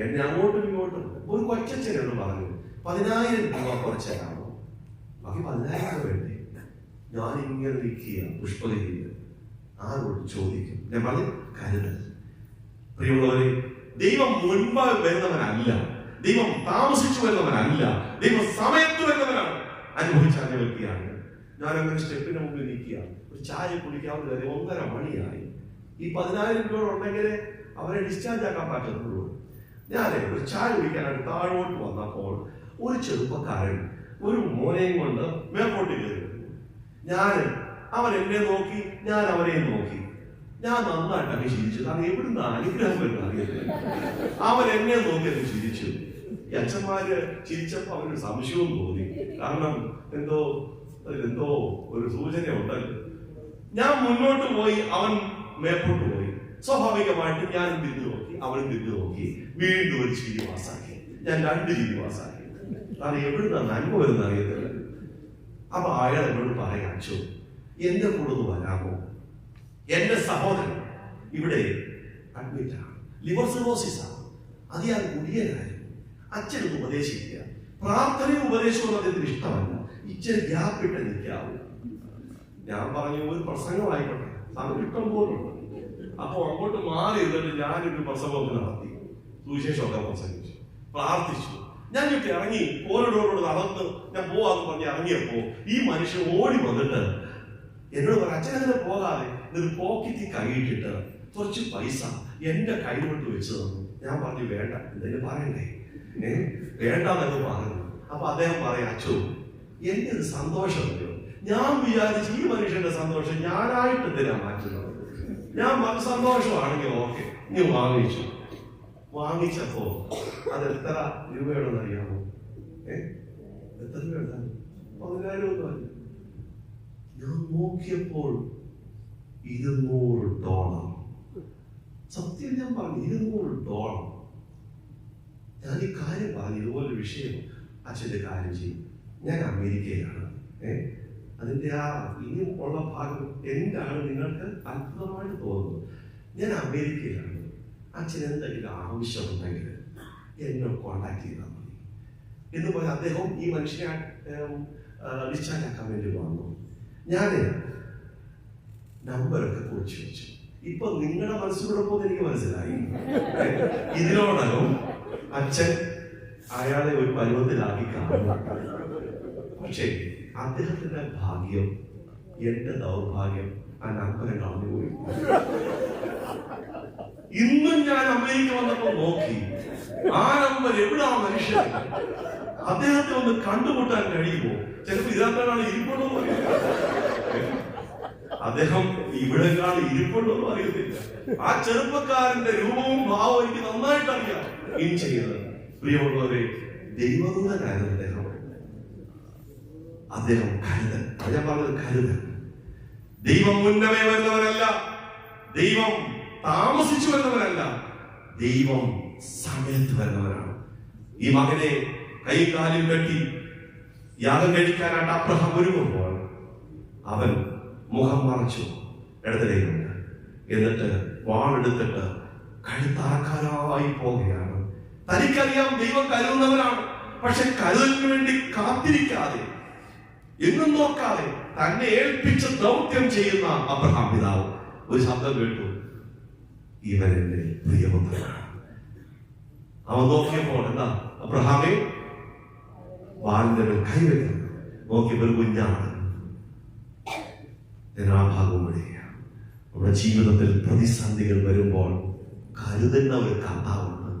എന്നെ അങ്ങോട്ടും ഇങ്ങോട്ടും ഒരു കൊച്ചച്ഛൻ എന്ന് പറഞ്ഞു 10,000 രൂപ കുറച്ച് തരാമോ? ബാക്കി 10,000 രൂപ വേണ്ടേ? ഞാനിങ്ങനെ നിൽക്കുക പുഷ്പഗിരിയിൽ. ആരോട് ചോദിക്കും? ഞാൻ പറഞ്ഞു, കരുതൽ. പ്രിയമുള്ളവരെ, ദൈവം മുൻപ് വരുന്നവനല്ല, ദൈവം താമസിച്ചു വരുന്നവനല്ല, ദൈവം സമയത്ത് വരുന്നവനാണ്. അനുഭവിച്ചറിഞ്ഞ വ്യക്തിയാണ് ഞാൻ. അങ്ങനെ സ്റ്റെപ്പിന്റെ മുമ്പിൽ നിൽക്കുക, ഒരു ചായ കുടിക്കാവുന്ന 1:30 മണിയായി. ഈ 10,000 രൂപ ഉണ്ടെങ്കിൽ അവരെ ഡിസ്ചാർജ് ആക്കാൻ പറ്റത്തുള്ളൂ. ഞാൻ ഒരു ചായ കുടിക്കാനായിട്ട് താഴോട്ട് വന്നപ്പോൾ ഒരു ചെറുപ്പക്കാരൻ ഒരു മോനെയും കൊണ്ട് മേപ്പോട്ട് കയറി. അവൻ എന്നെ നോക്കി, ഞാൻ അവനെയും നോക്കി. ഞാൻ നന്നായിട്ടൊക്കെ ചിരിച്ചു. കാരണം എവിടുന്ന് അനുഗ്രഹം വരുന്ന അറിയത്തില്ല. അവൻ എന്നെ നോക്കി അത് ചിരിച്ചു. ഈ അച്ഛന്മാര് ചിരിച്ചപ്പോ അവനൊരു സംശയവും തോന്നി. കാരണം എന്തോ ഒരു സൂചന ഉണ്ടല്ലോ. ഞാൻ മുന്നോട്ട് പോയി, അവൻ മേപ്പോട്ട് പോയി. സ്വാഭാവികമായിട്ട് ഞാൻ തിരിഞ്ഞു നോക്കി, അവനും തിരിഞ്ഞു നോക്കി. വീണ്ടും ഒരു ചിരി പാസാക്കി. ഞാൻ 2 ചിരി പാസാക്കി. കാരണം എവിടുന്ന നന്മ വരുന്ന അറിയത്തില്ല. അപ്പൊ അയാൾ എന്നോട് പറയാം, അച്ഛോ എന്റെ കൂടെ ഒന്ന് വരാമോ? എന്റെ സഹോദരൻ ഇവിടെ അഡ്മിറ്റാണ്, ലിവർ സിറോസിസ് ആണ്, അതിയാൽ ഗുരുതരായിരുന്നു. അച്ഛനൊന്ന് ഉപദേശിക്കുക. പ്രാർത്ഥനയും ഉപദേശവും അദ്ദേഹത്തിന് ഇഷ്ടമല്ല. ഇച്ചിരി ഗ്യാപ്പിട്ട് നിൽക്കാവൂ. ഞാൻ പറഞ്ഞു, ഒരു പ്രസംഗമായിക്കോട്ടെ, സമയം ഇഷ്ടം പോലുണ്ട്. അപ്പൊ അങ്ങോട്ട് മാറി ഇരുന്നിട്ട് ഞാനൊരു പ്രസംഗമൊക്കെ നടത്തി, സുവിശേഷമൊക്കെ പ്രസംഗിച്ചു. പ്രാർത്ഥിച്ചു. ഞാൻ ചുറ്റി ഇറങ്ങി ഓരോടോട് നടന്ന് ഞാൻ പോവാന്ന് പറഞ്ഞ് ഇറങ്ങിയപ്പോ ഈ മനുഷ്യൻ ഓടി വന്നിട്ട് എന്നോട് പറഞ്ഞു, അച്ഛനങ്ങനെ പോകാതെ ഒരു പോക്കറ്റിൽ കൈയിട്ടിട്ട് കുറച്ച് പൈസ എന്റെ കൈകൊണ്ട് വെച്ച് തന്നു. ഞാൻ പറഞ്ഞു വേണ്ട, എന്തെങ്കിലും പറയണ്ടേ, വേണ്ടെന്നൊക്കെ പറഞ്ഞു. അപ്പൊ അദ്ദേഹം പറയാം, അച്ഛോ എന്റെ ഒരു സന്തോഷമല്ലോ, ഞാൻ വിചാരിച്ചു ഈ മനുഷ്യന്റെ സന്തോഷം ഞാനായിട്ട് എന്തിനാ മാറ്റുന്നത്, ഞാൻ സന്തോഷമാണെങ്കിൽ ഓക്കെ, നീ വാങ്ങിച്ചു. വാങ്ങിച്ചപ്പോ അത് എത്ര രൂപയോടെന്ന് അറിയാമോ? എത്ര രൂപ? 10,000 ഒന്നും. ഞാൻ നോക്കിയപ്പോൾ $200. സത്യം ഞാൻ പറഞ്ഞു, $200. ഞാൻ ഈ കാര്യം പറഞ്ഞു, ഇതുപോലെ വിഷയം അച്ഛന്റെ കാര്യം ചെയ്യും. ഞാൻ അമേരിക്കയിലാണ്. അതിന്റെ ആ ഇനിയും ഉള്ള ഭാഗം എന്താണ് നിങ്ങൾക്ക് അത്ഭുതമായിട്ട് തോന്നുന്നത്? ഞാൻ അമേരിക്കയിലാണ്. അച്ഛൻ എന്തെങ്കിലും ആവശ്യമുണ്ടെങ്കിൽ എന്നെ കോണ്ടാക്ട് ചെയ്താൽ മതി എന്ന് പറഞ്ഞ് അദ്ദേഹം ഈ മനുഷ്യനെ ഡിസ്ചാർജ് ആക്കാൻ വേണ്ടി വന്നു. ഞാൻ നമ്പറൊക്കെ കുറിച്ച് വെച്ചു. ഇപ്പൊ നിങ്ങളുടെ മനസ്സിലൂടെ പോകുന്ന എനിക്ക് മനസ്സിലായി. ഇതിനോടകം അച്ഛൻ അയാളെ ഒരു പരുവത്തിലാക്കി കാണുന്നു. പക്ഷേ അദ്ദേഹത്തിന്റെ ഭാഗ്യം, എന്റെ ദൗർഭാഗ്യം, ആ നമ്പറെ കളഞ്ഞുപോയി. ഇന്നും ഞാൻ അമേരിക്ക വന്നപ്പോ നോക്കി ആ നമ്പർ എവിടാ മനുഷ്യൻ, അദ്ദേഹത്തെ ഒന്ന് കണ്ടുമുട്ടാൻ കഴിയുമോ? ചിലപ്പോ ഇതിനകത്താണ് ഇരിപ്പുള്ളൂ അറിയില്ല, അദ്ദേഹം ഇവിടെക്കാൾ ഇരിപ്പുള്ളൂ അറിയത്തില്ല. ആ ചെറുപ്പക്കാരന്റെ രൂപവും ഭാവവും എനിക്ക് നന്നായിട്ട് അറിയാം. ഇൻ ചെയ്യുന്നത് പ്രിയമുള്ളവരെ, ദൈവദൂതനായിരുന്നു അദ്ദേഹം കരുതൽ. ഞാൻ പറഞ്ഞത് കരുതൽ. ദൈവം മുന്നമേ വരുന്നവരല്ല, ദൈവം താമസിച്ചു വരുന്നവരല്ല, ദൈവം സമയത്ത് വരുന്നവരാണ്. ഈ മകനെ കൈയും കാലും കെട്ടി യാഗം കഴിക്കാനായിട്ട് അബ്രഹാം ഒരുങ്ങുമ്പോൾ അവൻ മുഖം മറച്ചു ഇടത്തിലേക്കുണ്ട്. എന്നിട്ട് വാളെടുത്തിട്ട് കഴുത്തറക്കാനായി പോവുകയാണ്. തനിക്കറിയാം ദൈവം കരുതുന്നവരാണ്. പക്ഷെ കരുതലിന് വേണ്ടി കാത്തിരിക്കാതെ, എങ്ങും നോക്കാതെ തന്നെ ഏൽപ്പിച്ച ദൗത്യം ചെയ്യുന്ന അബ്രഹാം പിതാവ് ഒരു ശബ്ദം കേട്ടു, ഇവൻ എന്റെ പ്രിയപുത്രനാണ്. അവൻ നോക്കിയപ്പോൾ എന്താ, അബ്രഹാമേ വാളിന്റെ മേൽ കൈവയ്ക്കുന്നു. നോക്കിയപ്പോൾ കുഞ്ഞാണ്. ആ ഭാഗവും വഴിയാണ്. നമ്മുടെ ജീവിതത്തിൽ പ്രതിസന്ധികൾ വരുമ്പോൾ കരുതുന്ന ഒരു കർത്താവുണ്ട്.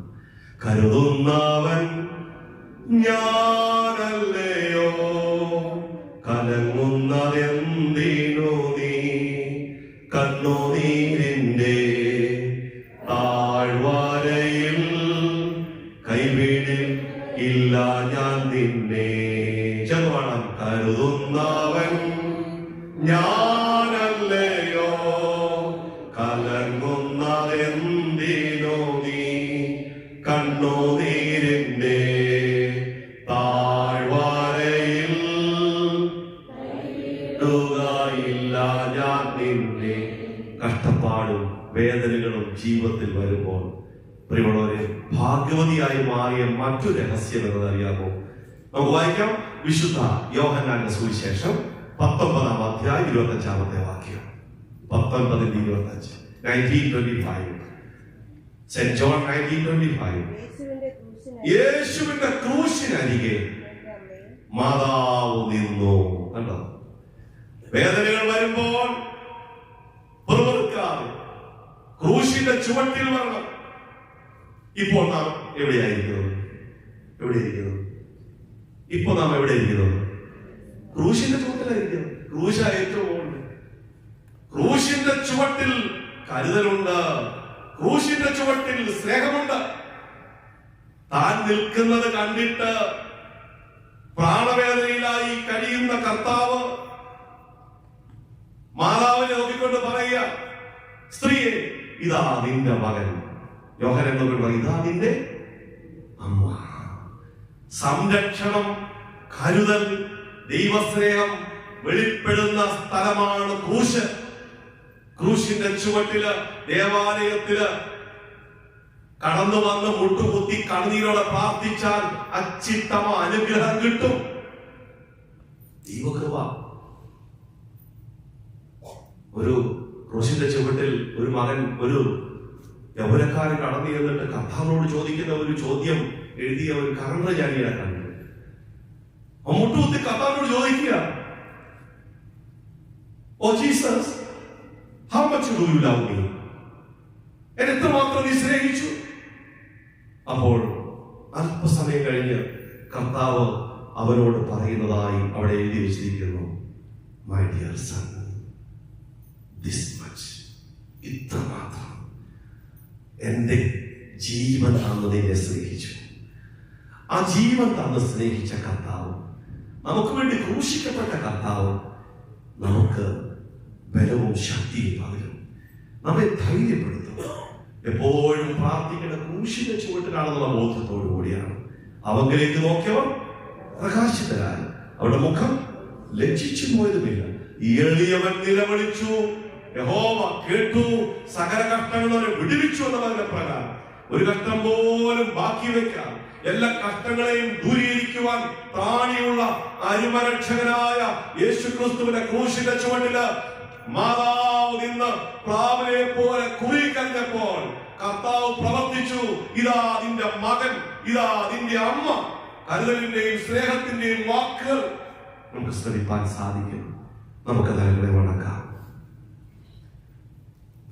കരുതുന്നവൻ ഞാനല്ലയോ, കലങ്ങുന്നതെന്തിനു നീ, കണ്ണുനീരിന്റെ താഴ്വരയിൽ കൈവീഴിൽ ഇല്ല ഞാൻ നിന്നെ. ചെറുവാണം, കരുതുന്നവൻ ഞാനല്ലയോ, കലങ്ങുന്നതെന്തിനു നീ, കണ്ണുനീരിന്റെ താഴ്വരയിൽ ഇല്ല ഞാൻ നിന്നെ. കഷ്ടപ്പാടും വേദനകളും ജീവിതത്തിൽ വരുമ്പോൾ പ്രിയമുള്ളവരെ, ഭാഗ്യവതിയായി മാറിയ മറ്റു രഹസ്യം എന്നതറിയാമോ? നമുക്ക് വായിക്കാം. വിശുദ്ധ യോഹന്നാന്റെ സുവിശേഷം 19-ാം അധ്യായം 25-ാമത്തെ വാക്യം. 19:25. 19:25. Saint John 19:25. യേശുവിന്റെ ക്രൂശിനരികെ മാതാവ് നിന്നു. കണ്ടോ? വേദനകൾ വരുമ്പോൾ പുറമെടുക്കാതെ ക്രൂശിന്റെ ചുവട്ടിൽ വരണം. ഇപ്പോൾ നാം എവിടെയായിരിക്കുന്നത്? ഇപ്പോൾ നാം എവിടെയിരിക്കുന്നത്? ക്രൂശിന്റെ ചുവട്ടിലായിരിക്കുന്നത്. ക്രൂശ ഏറ്റവും ഉണ്ട്. ക്രൂശിന്റെ ചുവട്ടിൽ കരുതലുണ്ട്. ക്രൂശിന്റെ ചുവട്ടിൽ സ്നേഹമുണ്ട്. താൻ നിൽക്കുന്നത് കണ്ടിട്ട് പ്രാണവേദനയിലായി കഴിയുന്ന കർത്താവ് മാതാവിനെ നോക്കിക്കൊണ്ട് പറയുക, സ്ത്രീയെ ഇതാ നിന്റെ മകൻ. യോഹന്നാൻ നോക്കിക്കൊണ്ട് ഇതാ നിന്റെ അമ്മ. സംരക്ഷണം, കരുതൽ, ദൈവസ്നേഹം വെളിപ്പെടുന്ന സ്ഥലമാണ് ക്രൂശ്. ക്രൂശിന്റെ ചുവട്ടില് ദേവാലയത്തില് കടന്നു വന്ന് മുട്ടുകുത്തി കണ്ണീരോടെ പ്രാർത്ഥിച്ചാൽ അച്ചിത്തമ അനുഗ്രഹം കിട്ടും. ദൈവകൃപ. ഒരു ക്രൂശിന്റെ ചുവട്ടിൽ ഒരു മകൻ ഒരു യൗവനക്കാരൻ കടന്നു ചെന്നിട്ട് കർത്താവിനോട് ചോദിക്കുന്ന ഒരു ചോദ്യം എഴുതിയ ഒരു കലണ്ടർ ഞാൻ ഇയാളെ കണ്ടു. മുട്ടുകുത്തി കർത്താവിനോട് ചോദിക്കുക, oh Jesus, how much do you love me? എന്നെ എത്രമാത്രം നീ സ്നേഹിച്ചു? അപ്പോൾ അല്പസമയം കഴിഞ്ഞ് കർത്താവ് അവനോട് പറയുന്നതായി അവിടെ എഴുതി വെച്ചിരിക്കുന്നു, my dear son, this much, ഇത്രമാത്രം എന്റെ ജീവൻ തന്ന് നിന്നെ സ്നേഹിച്ചു. ആ ജീവൻ തന്ന് സ്നേഹിച്ച കർത്താവ്, നമുക്ക് വേണ്ടി ക്രൂശിക്കപ്പെട്ട കർത്താവ് നമുക്ക് ബലവും ശക്തിയും പകരും, നമ്മെ ധൈര്യപ്പെടുത്തും. എപ്പോഴും പ്രാർത്ഥിക്കേണ്ട ക്രൂശിന്റെ ചുവട്ടിലാണെന്നുള്ള ബോധത്തോടു കൂടിയാണ്. അവങ്കിലേക്ക് നോക്കിയവർ പ്രകാശിതരായി, അവരുടെ മുഖം ലജ്ജിച്ചു പോയതുമില്ല. എളിയവൻ നിലവിളിച്ചു, യഹോവ കേട്ടു, സകല കഷ്ടങ്ങളെ വിടുവിച്ചു എന്ന പറഞ്ഞ പ്രകാരം ഒരു കഷ്ടം പോലും ബാക്കി വെക്കാം, എല്ലാ കഷ്ടങ്ങളെയും ദൂരീകരിക്കുവാൻ താണിയുള്ള അരുമരക്ഷകനായ യേശുക്രിസ്തുവിന്റെ ക്രൂശിന്റെ ചുവട്ടില് മാതാവ് നിന്ന് പ്രാവിനെ പോലെ കുറിക്കഴിഞ്ഞപ്പോൾ കർത്താവ് പ്രവർത്തിച്ചു. ഇതാ നിന്റെ മകൻ, ഇതാ നിന്റെ അമ്മ. കരുതലിന്റെയും സ്നേഹത്തിന്റെയും വാക്കുകൾ നമുക്ക് ശ്രമിക്കാൻ സാധിക്കും. നമുക്ക് തലങ്ങളെ വണക്കാം,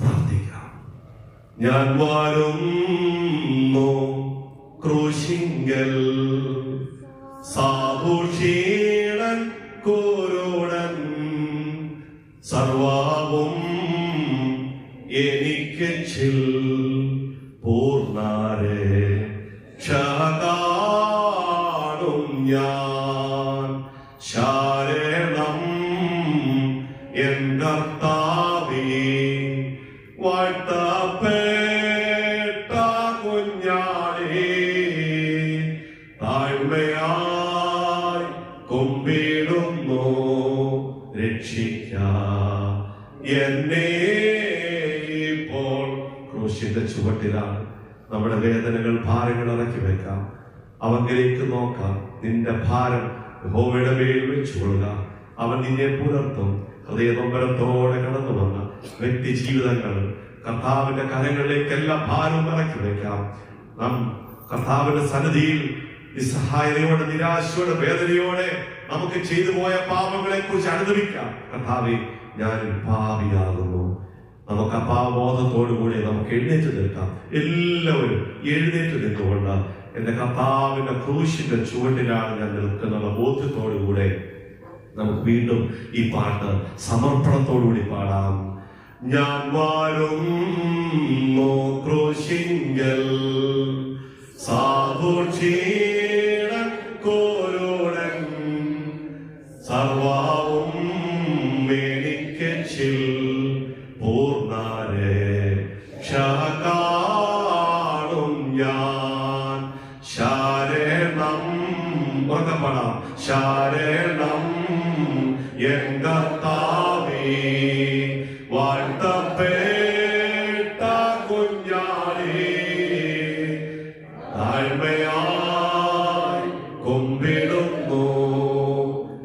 പ്രാർത്ഥിക്കാം. ഞാൻ വരുന്നു ക്രൂശിങ്കൽ, സാധുഷീണൻ കുരുടൻ, സർവാവും എനിക്ക് ചിൽ പൂർണ്ണരെ ക്ഷകാണും ഞാൻ ശരണം എൻ കർത്താവേ. വാഴ്ത്തപ്പെട്ട കുഞ്ഞാടേ, താഴ്മയായി കുമ്പിടുന്നു, രക്ഷിക്ക എന്നെ ഇപ്പോൾ. ക്രൂശിന്റെ ചുവട്ടിലാണ് നമ്മുടെ വേദനകൾ, ഭാരങ്ങൾ ഇറക്കി വെക്കാം. അവങ്കിലേക്ക് നോക്കാം. നിന്റെ ഭാരം യഹോവയുടെ മേൽ വെച്ചുകൊള്ളുക. അവൻ നിന്നെ പുലർത്തും. ഹൃദയനൊമ്പരത്തോടെ കടന്നു വന്ന വ്യക്തി ജീവിതങ്ങൾ കർത്താവിന്റെ കരങ്ങളിലേക്ക് എല്ലാ ഭാരവും ഇറക്കി വെക്കാം. നാം കർത്താവിന്റെ സന്നിധിയിൽ നിസ്സഹായതയോടെ, നിരാശയോടെ, വേദനയോടെ നമുക്ക് ചെയ്തു പോയ പാപങ്ങളെ കുറിച്ച് അനുദപിക്കാം. കർത്താവേ, ഞാൻ പാപിയാകുന്നു. നമുക്ക് ആ പാപബോധത്തോടുകൂടി നമുക്ക് എഴുന്നേറ്റ് നിൽക്കാം. എല്ലാവരും എഴുന്നേറ്റ് നിന്നുകൊണ്ട് എന്റെ കർത്താവിന്റെ ക്രൂശിന്റെ ചുവട്ടിലാണ് ഞാൻ നിൽക്കുന്ന ബോധ്യത്തോടുകൂടെ നമുക്ക് വീണ്ടും ഈ പാട്ട് സമർപ്പണത്തോടുകൂടി പാടാം. ഞാൻ വരുന്നു ക്രൂശിങ്കൽ, സാധുഷീണൻ കുരുടൻ, സർവാവും എനിക്ക് ചിൽ പൂർണ്ണരെ ക്ഷകാണും ഞാൻ ശരണം. ഉറക്കപ്പെടാം. ശരണം എൻ കർത്താവേ, വാഴ്ത്തപ്പെട്ട കുഞ്ഞാടേ, താഴ്മയായി കുമ്പിടുന്നു,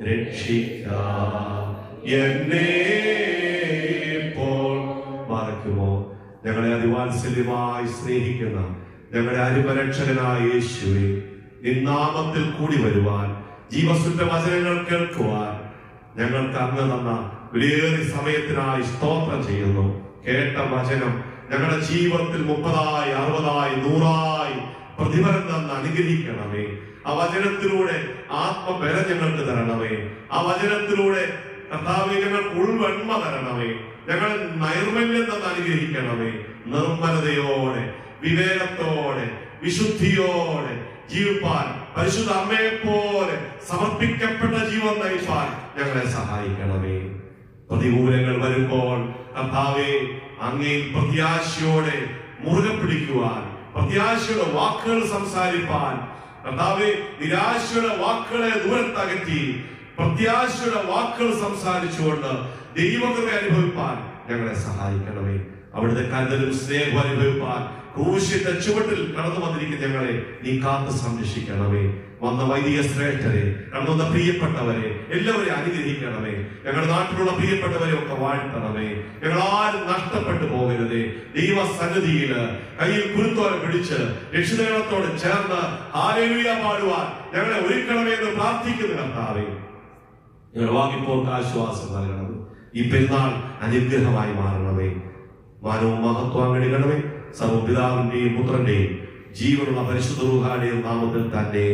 രക്ഷിക്ക എന്നെ ഇപ്പോൾ. മറക്കുമോ? ഞങ്ങളെ അതിവാത്സല്യമായി സ്നേഹിക്കുന്ന ഞങ്ങളുടെ അരുപരക്ഷകനായ യേശുവേ, നിന്നാമത്തിൽ കൂടി വരുവാൻ, ജീവസുറ്റ വചനങ്ങൾ കേൾക്കുവാൻ ഞങ്ങൾക്ക് അങ്ങ് തന്ന വിലയേറിയ സമയത്തിനായി സ്തോത്രം ചെയ്യുന്നു. കേട്ട വചനം ഞങ്ങളുടെ ജീവിതത്തിൽ 30, 60, 100 പ്രതിഫലം തന്ന് അനുഗ്രഹിക്കണമേ. ആ വചനത്തിലൂടെ ആത്മബലം ഞങ്ങൾക്ക് തരണമേ. ആ വചനത്തിലൂടെ കർത്താവേ ഞങ്ങൾക്ക് ഉൾവന്മ തരണമേ. ഞങ്ങൾ നൈർമല്യം തന്ന് അനുഗ്രഹിക്കണമേ. നിർമ്മലതയോടെ, വിവേകത്തോടെ, വിശുദ്ധിയോടെ ജീവിപ്പാൻ, പരിശുദ്ധ അമ്മയെ പോലെ സമർപ്പിക്കപ്പെട്ട ജീവൻ നയിപ്പാൻ ഞങ്ങളെ സഹായിക്കണമേ. പ്രതികൂലങ്ങൾ വരുമ്പോൾ കർത്താവേ, അങ്ങേ പ്രത്യാശയോടെ മുറുകെ പിടിക്കുവാൻ, പ്രത്യാശയുടെ വാക്കുകൾ സംസാരിപ്പാൻ, കർത്താവേ, നിരാശയുടെ വാക്കുകളെ ദൂരത്തകറ്റി പ്രത്യാശയുടെ വാക്കുകൾ സംസാരിച്ചുകൊണ്ട് ദൈവകൃപ അനുഭവിപ്പാൻ ഞങ്ങളെ സഹായിക്കണമേ. അവിടുത്തെ കരുതലും സ്നേഹവും അനുഭവിപ്പാൻ ക്രൂശിന്റെ ചുവട്ടിൽ കടന്നു വന്നിരിക്കുന്ന ഞങ്ങളെ നീ കാത്ത് സംരക്ഷിക്കണമേ. വന്ന വൈദിക ശ്രേഷ്ഠരെ, കടന്നു വന്ന പ്രിയപ്പെട്ടവരെ എല്ലാവരെയും അനുഗ്രഹിക്കണമേ. ഞങ്ങളുടെ നാട്ടിലുള്ള പ്രിയപ്പെട്ടവരെ ഒക്കെ വാഴ്ത്തണമേ. ഞങ്ങൾ ആരും നഷ്ടപ്പെട്ടു പോകരുതേ. ദൈവസന്നിധിയിൽ കയ്യിൽ കുരുത്തോല പിടിച്ച് രക്ഷിതഗണത്തോട് ചേർന്ന് ഹല്ലേലൂയ പാടുവാൻ ഞങ്ങളെ ഒരുക്കണമേ എന്ന് പ്രാർത്ഥിക്കുന്ന കർത്താവേ, ഞങ്ങൾ വാങ്ങിപ്പോർക്ക് ആശ്വാസം നൽകണമേ. ഈ പെരുന്നാൾ അനുഗ്രഹമായി മാറണമേ. മാനവും മഹത്വം അങ്ങടിക്കണമേ. സർവ്വപിതാവിന്റെയും പുത്രന്റെയും ജീവനുള്ള പരിശുദ്ധ റൂഹായുടെയും നാമത്തിൽ തന്നെ.